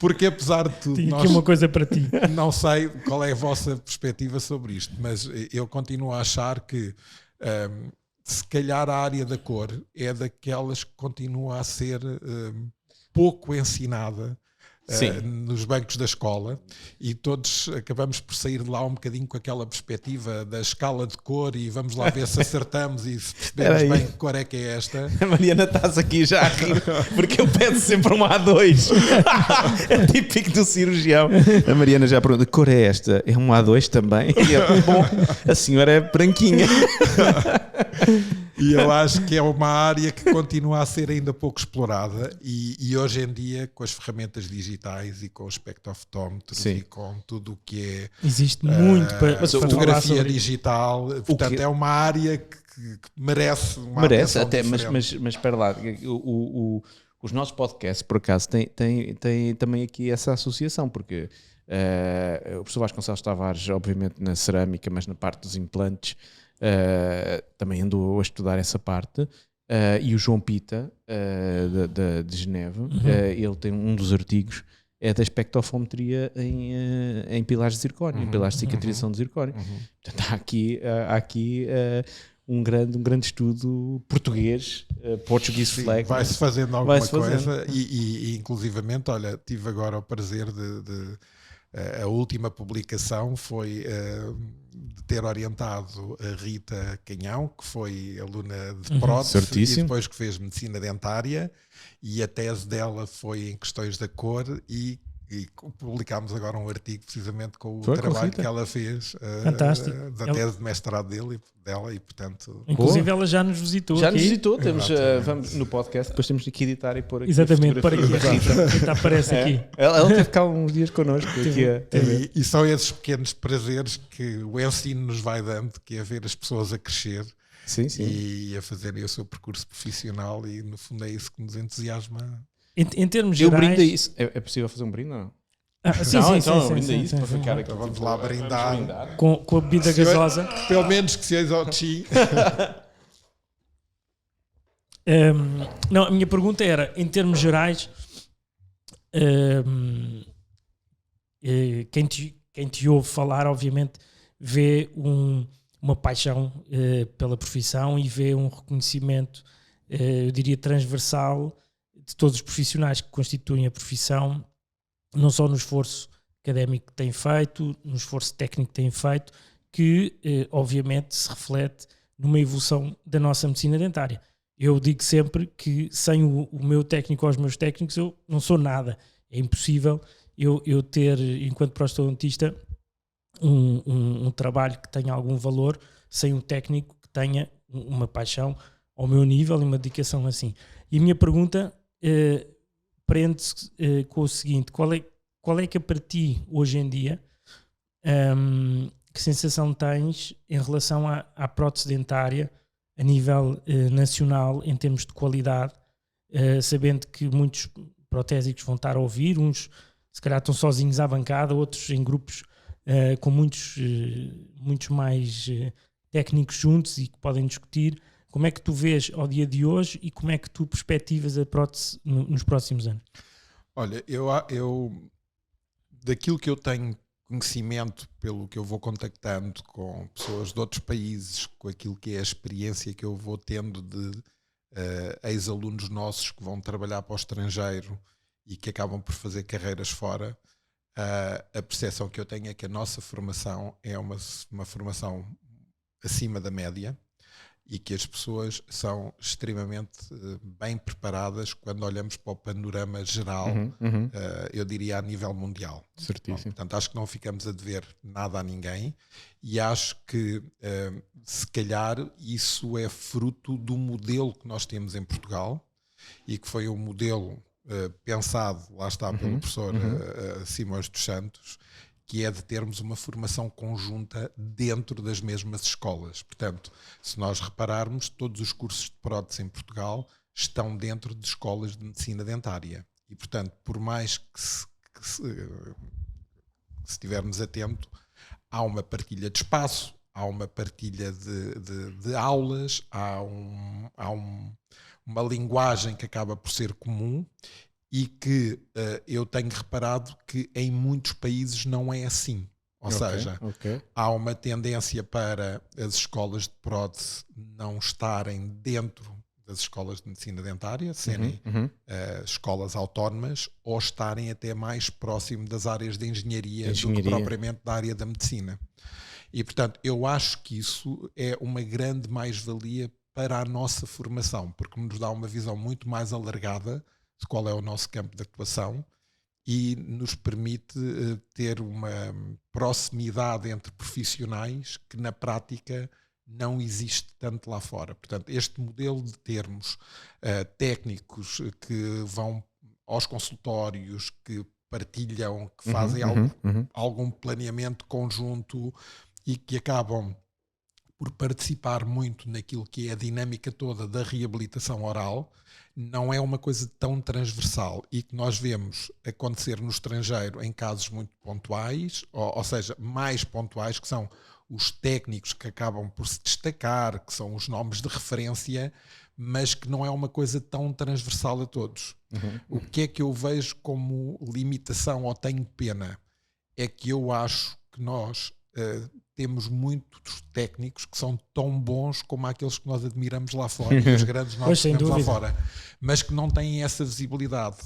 Porque apesar de tudo, Tinha aqui uma coisa para ti. não sei qual é a vossa perspectiva sobre isto, mas eu continuo a achar que se calhar a área da cor é daquelas que continua a ser pouco ensinada nos bancos da escola, e todos acabamos por sair de lá um bocadinho com aquela perspectiva da escala de cor e vamos lá ver se acertamos e se percebemos Espera aí. bem que cor é que é esta. A Mariana, estás aqui já a rir, porque eu peço sempre um A2. É típico do cirurgião. A Mariana já pergunta: que cor é esta? É um A2 também? E eu, bom, a senhora é branquinha. E eu acho que é uma área que continua a ser ainda pouco explorada, e hoje em dia, com as ferramentas digitais e com o espectrofómetros Sim. e com tudo o que é Existe muito para mas o- falar fotografia sobre digital, portanto que- é uma área que merece uma Merece, atenção até, diferente. mas espera lá, os nossos podcasts, por acaso, têm também aqui essa associação, porque o professor Vasconcelos Tavares, obviamente na cerâmica, mas na parte dos implantes, também andou a estudar essa parte, e o João Pita, de Geneve, ele tem um dos artigos, é da espectrofometria em pilares de zircónio, em pilares de cicatrização de zircónio. Portanto, há aqui um grande estudo português, Portuguese flag. Vai-se fazendo alguma Vai-se fazendo. coisa e inclusivamente, olha, tive agora o prazer de a última publicação foi de ter orientado a Rita Canhão, que foi aluna de prótese e Certíssimo. depois que fez medicina dentária, e a tese dela foi em questões da cor, e publicámos agora um artigo precisamente com o Foi, com a trabalho Rita. que ela fez Fantástico. da Ela- tese de mestrado dela, e portanto Inclusive ela já nos visitou Já aqui. nos visitou, temos, Exatamente. vamos no podcast, depois temos que editar e pôr aqui. Exatamente, a para aqui. fotografia da Rita. Rita aparece aqui. Ela teve cá uns dias connosco. Aqui E são esses pequenos prazeres que o ensino nos vai dando, que é ver as pessoas a crescer sim, sim. e a fazerem o seu percurso profissional, e no fundo é isso que nos entusiasma. Em termos Eu gerais... brindo a isso. É possível fazer um brinde ou não? Sim, Não, sim, então sim, brinde a sim, isso sim, para sim. ficar aqui. Então vamos lá brindar. Com a bebida Se eu- gasosa. Pelo menos que seja ao chi. Não, a minha pergunta era, em termos gerais, quem te ouve falar, obviamente, vê uma paixão pela profissão e vê um reconhecimento, eu diria, transversal de todos os profissionais que constituem a profissão, não só no esforço académico que têm feito, no esforço técnico que têm feito, que obviamente se reflete numa evolução da nossa medicina dentária. Eu digo sempre que sem o meu técnico ou os meus técnicos eu não sou nada. É impossível eu ter, enquanto prostodontista, um trabalho que tenha algum valor sem um técnico que tenha uma paixão ao meu nível e uma dedicação assim. E a minha pergunta prende-se com o seguinte: qual é que para ti, hoje em dia, que sensação tens em relação à prótese dentária a nível nacional, em termos de qualidade, sabendo que muitos protésicos vão estar a ouvir, uns se calhar estão sozinhos à bancada, outros em grupos com muitos mais técnicos juntos e que podem discutir. Como é que tu vês ao dia de hoje e como é que tu perspectivas a prótese nos próximos anos? Olha, eu daquilo que eu tenho conhecimento, pelo que eu vou contactando com pessoas de outros países, com aquilo que é a experiência que eu vou tendo de ex-alunos nossos que vão trabalhar para o estrangeiro e que acabam por fazer carreiras fora, a percepção que eu tenho é que a nossa formação é uma formação acima da média e que as pessoas são extremamente bem preparadas quando olhamos para o panorama geral, eu diria a nível mundial. Certíssimo. Portanto, acho que não ficamos a dever nada a ninguém, e acho que se calhar isso é fruto do modelo que nós temos em Portugal, e que foi um modelo pensado, lá está, pelo professor Simões dos Santos, que é de termos uma formação conjunta dentro das mesmas escolas. Portanto, se nós repararmos, todos os cursos de prótese em Portugal estão dentro de escolas de medicina dentária. E, portanto, por mais que se estivermos atentos, há uma partilha de espaço, há uma partilha de aulas, há uma linguagem que acaba por ser comum e que eu tenho reparado que em muitos países não é assim. Ou seja, há uma tendência para as escolas de prótese não estarem dentro das escolas de medicina dentária, serem escolas autónomas ou estarem até mais próximo das áreas de engenharia do que propriamente da área da medicina. E, portanto, eu acho que isso é uma grande mais-valia para a nossa formação, porque nos dá uma visão muito mais alargada de qual é o nosso campo de atuação e nos permite ter uma proximidade entre profissionais que na prática não existe tanto lá fora. Portanto, este modelo de termos técnicos que vão aos consultórios, que partilham, que fazem algum planeamento conjunto e que acabam por participar muito naquilo que é a dinâmica toda da reabilitação oral, não é uma coisa tão transversal e que nós vemos acontecer no estrangeiro em casos muito pontuais, ou seja, mais pontuais, que são os técnicos que acabam por se destacar, que são os nomes de referência, mas que não é uma coisa tão transversal a todos. O que é que eu vejo como limitação ou tenho pena é que eu acho que nós temos muitos técnicos que são tão bons como aqueles que nós admiramos lá fora e os grandes nomes que temos lá fora, mas que não têm essa visibilidade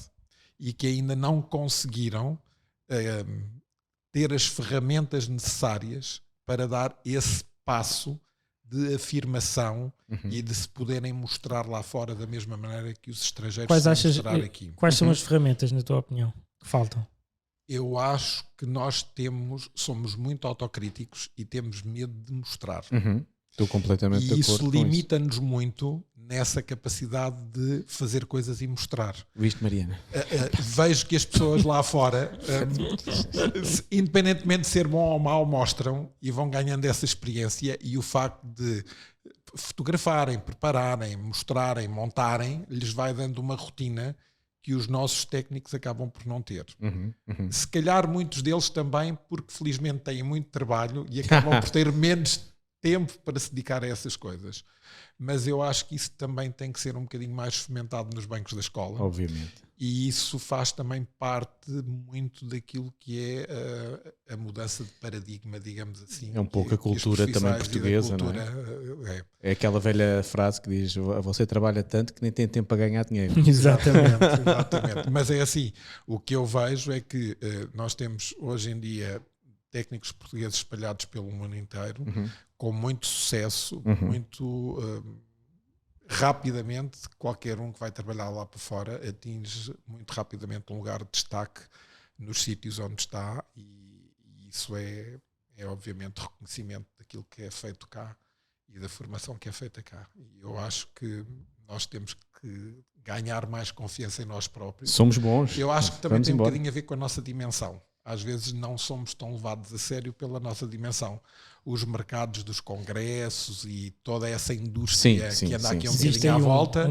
e que ainda não conseguiram ter as ferramentas necessárias para dar esse passo de afirmação e de se poderem mostrar lá fora da mesma maneira que os estrangeiros se mostrar aqui. Quais são as ferramentas, na tua opinião, que faltam? Eu acho que nós somos muito autocríticos e temos medo de mostrar. Estou completamente de acordo com isso. E isso limita-nos muito nessa capacidade de fazer coisas e mostrar. Viste, Mariana? Vejo que as pessoas lá fora, independentemente de ser bom ou mau, mostram e vão ganhando essa experiência, e o facto de fotografarem, prepararem, mostrarem, montarem, lhes vai dando uma rotina que os nossos técnicos acabam por não ter. Se calhar muitos deles também, porque felizmente têm muito trabalho e acabam por ter menos tempo para se dedicar a essas coisas. Mas eu acho que isso também tem que ser um bocadinho mais fomentado nos bancos da escola. Obviamente. E isso faz também parte muito daquilo que é a mudança de paradigma, digamos assim. É um pouco a cultura também portuguesa, não é? É aquela velha frase que diz: você trabalha tanto que nem tem tempo para ganhar dinheiro. Exatamente. Mas é assim, o que eu vejo é que nós temos hoje em dia técnicos portugueses espalhados pelo mundo inteiro, com muito sucesso, muito rapidamente. Qualquer um que vai trabalhar lá para fora atinge muito rapidamente um lugar de destaque nos sítios onde está, e isso é obviamente reconhecimento daquilo que é feito cá e da formação que é feita cá. E eu acho que nós temos que ganhar mais confiança em nós próprios. Somos bons. Eu acho que também tem um bocadinho a ver com a nossa dimensão. Às vezes não somos tão levados a sério pela nossa dimensão. Os mercados dos congressos e toda essa indústria que anda aqui um bocadinho à volta,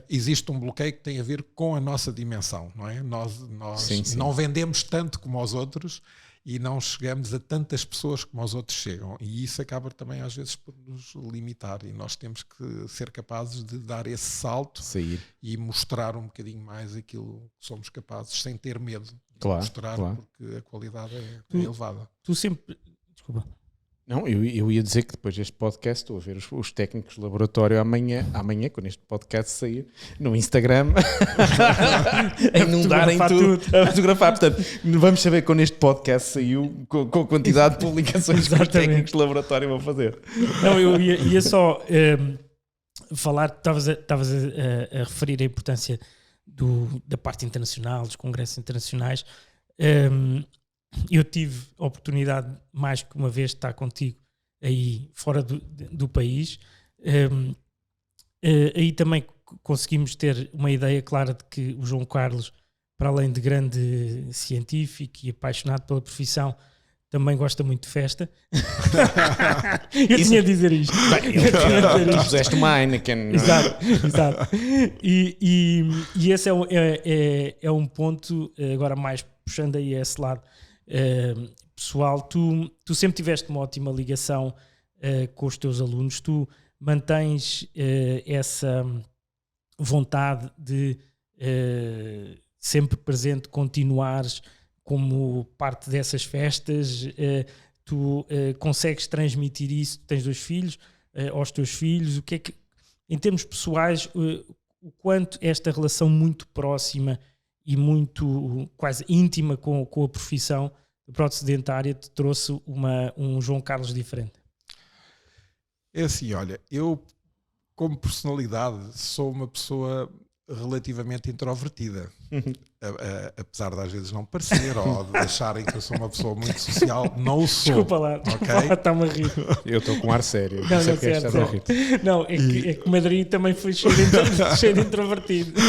existe um bloqueio que tem a ver com a nossa dimensão, não é? Nós não vendemos tanto como os outros e não chegamos a tantas pessoas como os outros chegam, e isso acaba também às vezes por nos limitar, e nós temos que ser capazes de dar esse salto e mostrar um bocadinho mais aquilo que somos capazes, sem ter medo de mostrar, porque a qualidade é elevada. Tu sempre... Desculpa. Não, eu ia dizer que depois deste podcast estou a ver os técnicos de laboratório amanhã, quando este podcast sair, no Instagram, a inundarem tudo, a fotografar. Portanto, vamos saber quando este podcast saiu, com a quantidade de publicações que os técnicos de laboratório vão fazer. Não, eu ia só falar, estavas a referir a importância da parte internacional, dos congressos internacionais. Eu tive a oportunidade, mais que uma vez, de estar contigo aí fora do país. Aí também conseguimos ter uma ideia clara de que o João Carlos, para além de grande científico e apaixonado pela profissão, também gosta muito de festa. Eu tinha a dizer isto. Tu puseste uma Heineken. Exato. E esse é um ponto, agora mais puxando aí a esse lado, pessoal, tu sempre tiveste uma ótima ligação com os teus alunos, tu mantens essa vontade de sempre presente, continuares como parte dessas festas, tu consegues transmitir isso, tens 2 filhos, aos teus filhos, o que é que, em termos pessoais, o quanto esta relação muito próxima e muito quase íntima com a profissão de prótese dentária te trouxe um João Carlos diferente? É assim, olha, eu como personalidade sou uma pessoa relativamente introvertida, apesar de às vezes não parecer ou de acharem que eu sou uma pessoa muito social, não o sou. Desculpa lá, está-me a rir. Eu estou com um ar sério. Não, sei que certo, estás a rir. Não, é que Madrid também foi cheio de introvertido.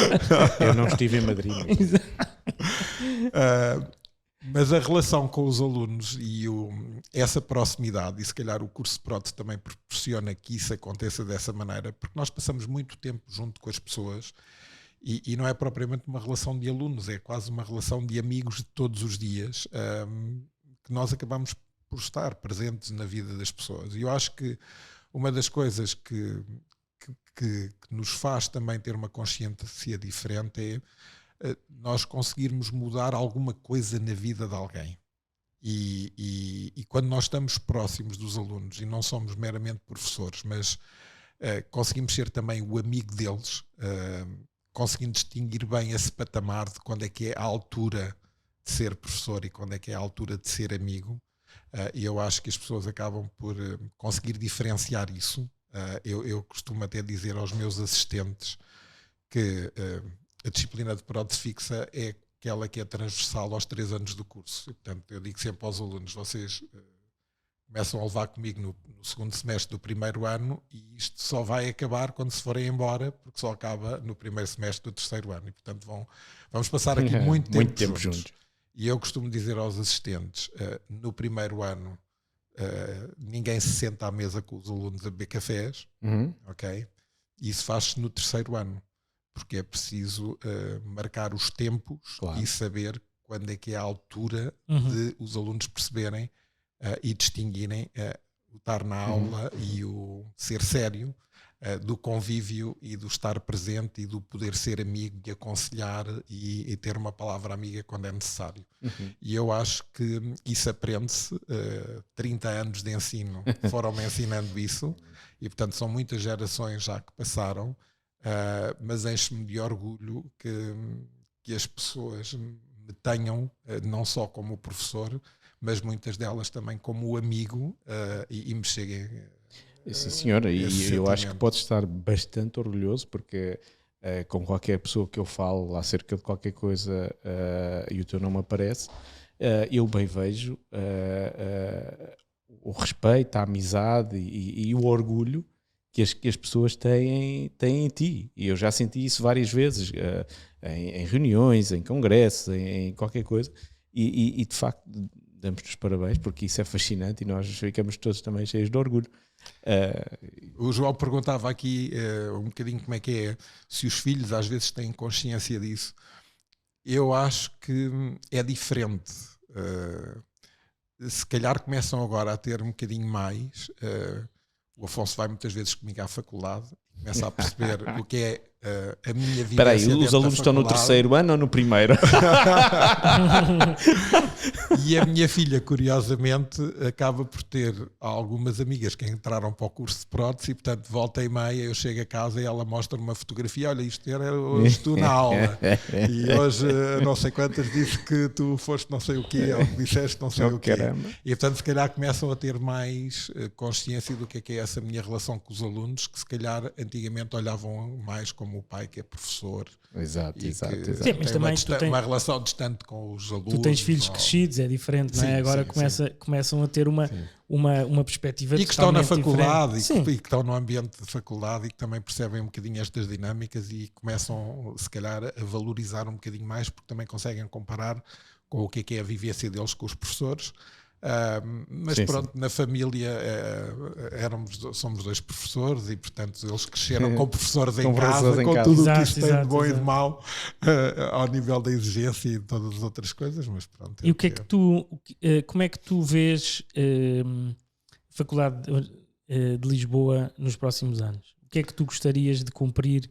Eu não estive em Madrid. Mas a relação com os alunos e essa proximidade, e se calhar o curso de prótese também proporciona que isso aconteça dessa maneira, porque nós passamos muito tempo junto com as pessoas e não é propriamente uma relação de alunos, é quase uma relação de amigos de todos os dias, que nós acabamos por estar presentes na vida das pessoas. E eu acho que uma das coisas que nos faz também ter uma consciência diferente é nós conseguirmos mudar alguma coisa na vida de alguém. E quando nós estamos próximos dos alunos e não somos meramente professores, mas conseguimos ser também o amigo deles, conseguindo distinguir bem esse patamar de quando é que é a altura de ser professor e quando é que é a altura de ser amigo, e eu acho que as pessoas acabam por conseguir diferenciar isso. Eu costumo até dizer aos meus assistentes que a disciplina de prótese fixa é aquela que é transversal aos 3 anos do curso. E, portanto, eu digo sempre aos alunos, vocês começam a levar comigo no segundo semestre do primeiro ano e isto só vai acabar quando se forem embora, porque só acaba no primeiro semestre do terceiro ano. E, portanto, vamos passar aqui muito tempo juntos. E eu costumo dizer aos assistentes, no primeiro ano, ninguém se senta à mesa com os alunos a beber cafés, ok? E isso faz-se no terceiro ano, porque é preciso marcar os tempos, claro, e saber quando é que é a altura de os alunos perceberem e distinguirem o estar na aula e o ser sério do convívio e do estar presente e do poder ser amigo e aconselhar e ter uma palavra amiga quando é necessário. E eu acho que isso aprende-se, 30 anos de ensino foram-me ensinando isso, e portanto são muitas gerações já que passaram, mas enche-me de orgulho que as pessoas me tenham, não só como professor, mas muitas delas também como amigo, e me cheguem. Sim, senhora, e eu acho que podes estar bastante orgulhoso, porque com qualquer pessoa que eu falo acerca de qualquer coisa e o teu nome aparece, eu bem vejo o respeito, a amizade e o orgulho que as pessoas têm em ti. E eu já senti isso várias vezes, em reuniões, em congressos, em qualquer coisa, e de facto damos-nos parabéns, porque isso é fascinante e nós ficamos todos também cheios de orgulho. O João perguntava aqui um bocadinho como é que é, se os filhos às vezes têm consciência disso. Eu acho que é diferente. Se calhar começam agora a ter um bocadinho mais. O Afonso vai muitas vezes comigo à faculdade e começa a perceber o que é a minha vida. Espera aí, os alunos estão no terceiro ano ou no primeiro? E a minha filha, curiosamente, acaba por ter algumas amigas que entraram para o curso de prótese e, portanto, volta e meia, eu chego a casa e ela mostra uma fotografia, olha, isto era hoje tu na aula, e hoje não sei quantas disse que tu foste não sei o quê, ou que disseste não sei o quê. Caramba. E, portanto, se calhar começam a ter mais consciência do que é essa minha relação com os alunos, que se calhar antigamente olhavam mais como o pai que é professor. Exato. Sim, mas também uma relação distante com os alunos. Tu tens filhos crescidos, é diferente, não é? Agora começam a ter uma perspectiva e que estão na faculdade e que estão no ambiente de faculdade e que também percebem um bocadinho estas dinâmicas e começam, se calhar, a valorizar um bocadinho mais, porque também conseguem comparar com o que é a vivência deles com os professores. Mas Sim, pronto, na família somos 2 professores e, portanto, eles cresceram com professores em casa, com tudo o que isto tem de bom e de mau, ao nível da exigência e de todas as outras coisas. Mas pronto. E o que é que como é que tu vês a Faculdade de Lisboa nos próximos anos? O que é que tu gostarias de cumprir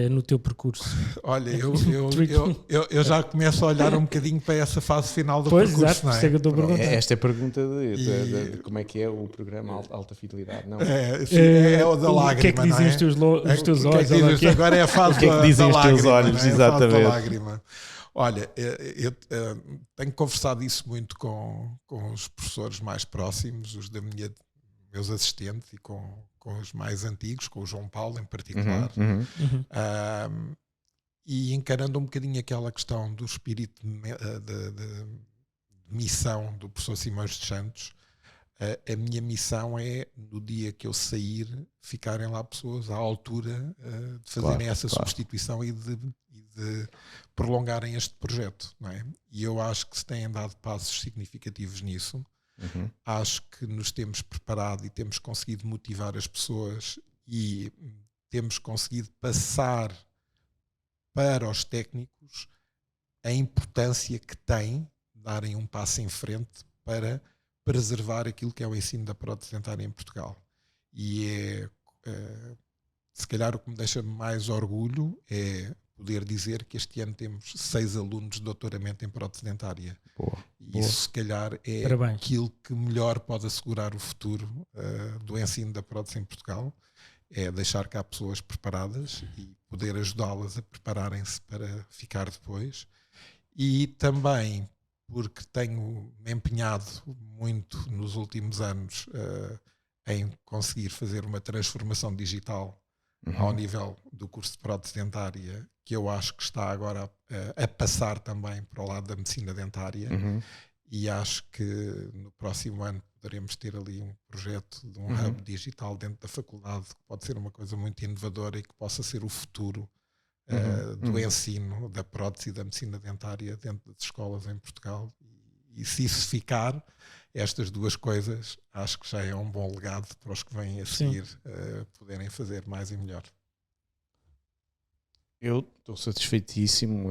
no teu percurso? Olha, eu já começo a olhar um bocadinho para essa fase final do Pois, percurso, exato, não por isso é que eu estou a perguntar. Esta é a pergunta de como é que é o programa Alta Fidelidade. Não. É o da lágrima. O que é que dizem os teus olhos? Olha aqui. Agora é a fase O que é que dizem da os teus lágrima, olhos? não é? A fase da Exatamente. lágrima. Olha, eu tenho conversado isso muito com os professores mais próximos, os meus assistentes, e com os mais antigos, com o João Paulo em particular, e encarando um bocadinho aquela questão do espírito de missão do professor Simões dos Santos. A minha missão é, no dia que eu sair, ficarem lá pessoas à altura de fazerem essa substituição e de prolongarem este projeto, não é? E eu acho que se têm dado passos significativos nisso. Acho que nos temos preparado e temos conseguido motivar as pessoas e temos conseguido passar para os técnicos a importância que tem darem um passo em frente para preservar aquilo que é o ensino da prótese dentária em Portugal. E se calhar o que me deixa mais orgulho é poder dizer que este ano temos 6 alunos de doutoramento em prótese dentária. E isso se calhar é aquilo que melhor pode assegurar o futuro do ensino da prótese em Portugal, é deixar cá pessoas preparadas e poder ajudá-las a prepararem-se para ficar depois. E também porque tenho me empenhado muito nos últimos anos em conseguir fazer uma transformação digital ao nível do curso de prótese dentária, que eu acho que está agora a passar também para o lado da medicina dentária, e acho que no próximo ano poderemos ter ali um projeto de um hub digital dentro da faculdade, que pode ser uma coisa muito inovadora e que possa ser o futuro do ensino da prótese e da medicina dentária dentro das escolas em Portugal. E se isso ficar, estas 2 coisas, acho que já é um bom legado para os que vêm a seguir poderem fazer mais e melhor. Eu estou satisfeitíssimo.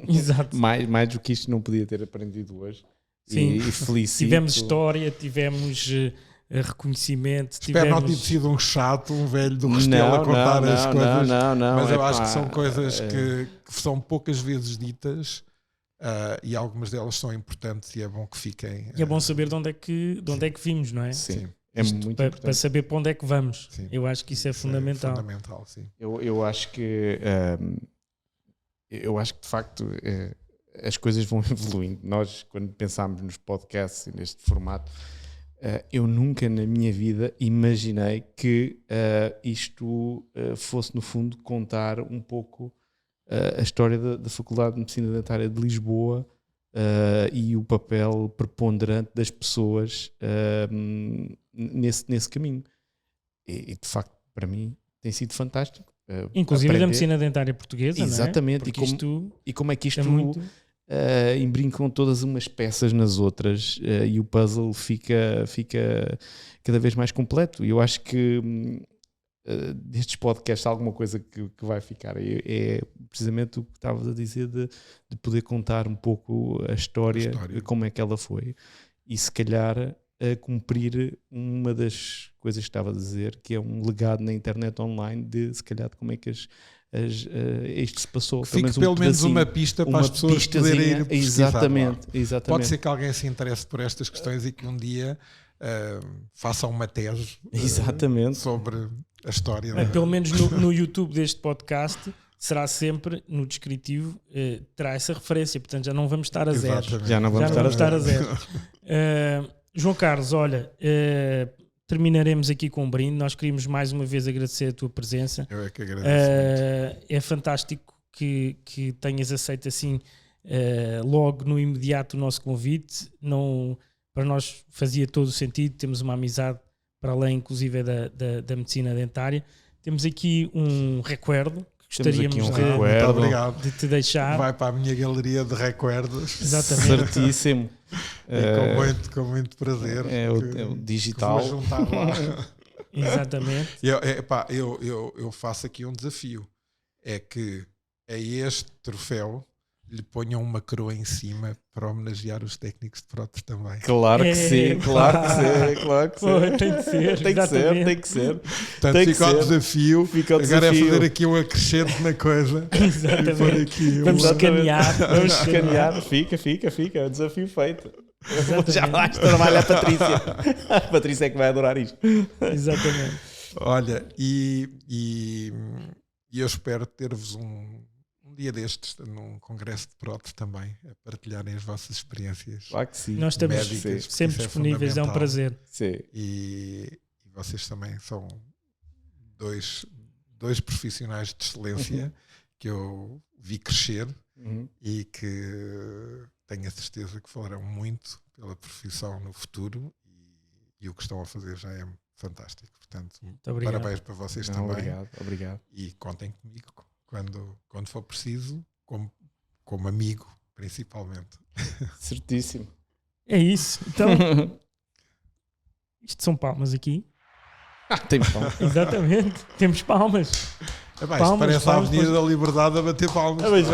Exato. mais do que isto não podia ter aprendido hoje. Sim. E felicito. Tivemos história, tivemos reconhecimento. Espero não ter sido um chato, um velho do Restelo a contar as coisas. Não, mas eu acho que são coisas que são poucas vezes ditas, e algumas delas são importantes e é bom que fiquem. E é bom saber de onde é que vimos, não é? Sim. É Isto muito para importante. saber para onde é que vamos. Sim. Eu acho que isso é fundamental. É fundamental, sim. Eu acho que de facto as coisas vão evoluindo. Nós, quando pensámos nos podcasts e neste formato, eu nunca na minha vida imaginei que isto fosse no fundo contar um pouco a história da Faculdade de Medicina Dentária de Lisboa e o papel preponderante das pessoas nesse caminho. E de facto, para mim, tem sido fantástico. Inclusive aprender. da medicina dentária portuguesa, Exatamente. Não é? E como é que isto imbrincam todas umas peças nas outras e o puzzle fica cada vez mais completo. E eu acho que destes podcasts alguma coisa que vai ficar é precisamente o que estavas a dizer de poder contar um pouco a história, de como é que ela foi, e se calhar a cumprir uma das coisas que estava a dizer, que é um legado na internet online de se calhar de como é que isto se passou. Fique pelo menos uma pista para as pessoas poderem ir pesquisar. Exatamente. Pode ser que alguém se interesse por estas questões e que um dia faça uma tese sobre a história. Pelo menos no YouTube deste podcast será sempre no descritivo, terá essa referência, portanto já não vamos estar a zero. Já não vamos estar a zero. João Carlos, olha, terminaremos aqui com um brinde. Nós queríamos mais uma vez agradecer a tua presença. Eu é que agradeço. É fantástico que tenhas aceito assim logo no imediato o nosso convite. Para nós fazia todo o sentido, temos uma amizade para além inclusive da medicina dentária. Temos aqui um recuerdo que gostaríamos Muito obrigado. de te deixar. Vai para a minha galeria de recuerdos. Exatamente. Certíssimo. Com muito prazer. É o digital. Que vou juntar lá. Exatamente. Eu faço aqui um desafio. É que a este troféu lhe ponham uma coroa em cima para homenagear os técnicos de prótese também. Claro que sim, claro que sim, claro que sim. Pô, tem que ser, tem que ser. Portanto, Tem que fica o ser. desafio. Fica o Agora desafio. é fazer aqui um acrescente na coisa. Exatamente. E pôr aqui Vamos uma- escanear. Vamos escanear. Fica. É o desafio feito. Exatamente. Já lá trabalha a Patrícia. A Patrícia é que vai adorar isto. Exatamente. Olha, e eu espero ter-vos um dia destes num congresso de prótese também, a partilharem as vossas experiências Claro que sim. Nós estamos médicas, porque sempre isso é disponíveis, é um fundamental. prazer. Sim. E vocês também são dois profissionais de excelência que eu vi crescer Uhum. e que tenho a certeza que falarão muito pela profissão no futuro e o que estão a fazer já é fantástico. Portanto, obrigado. parabéns para vocês Não, também. obrigado. E contem comigo quando for preciso, como amigo, principalmente. Certíssimo. É isso. Então, isto são palmas aqui. Tem pão. Exatamente. Temos palmas. Isto Palmas, parece palmas, a Avenida da Liberdade a bater palmas. Pois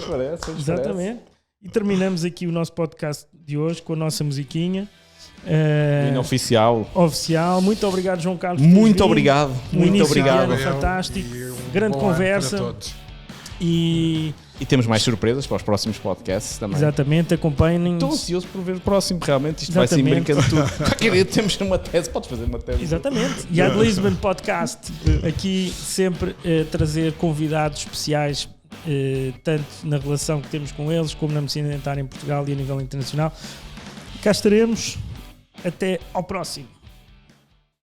parece. Exatamente. E terminamos aqui o nosso podcast de hoje com a nossa musiquinha. Hino oficial. Oficial. Muito obrigado, João Carlos. por teres Muito vindo. obrigado. Um Muito início de obrigado. ano fantástico. E Grande bom ano conversa. para todos. E E temos mais surpresas para os próximos podcasts também. exatamente, acompanhem. Estou ansioso por ver o próximo, realmente. Isto vai ser Exatamente. brincando tudo. Qualquer dia temos uma tese. Podes fazer uma tese. Exatamente. E a Lisbon Podcast aqui sempre trazer convidados especiais, tanto na relação que temos com eles, como na medicina dentária em Portugal e a nível internacional. Cá estaremos. Até ao próximo.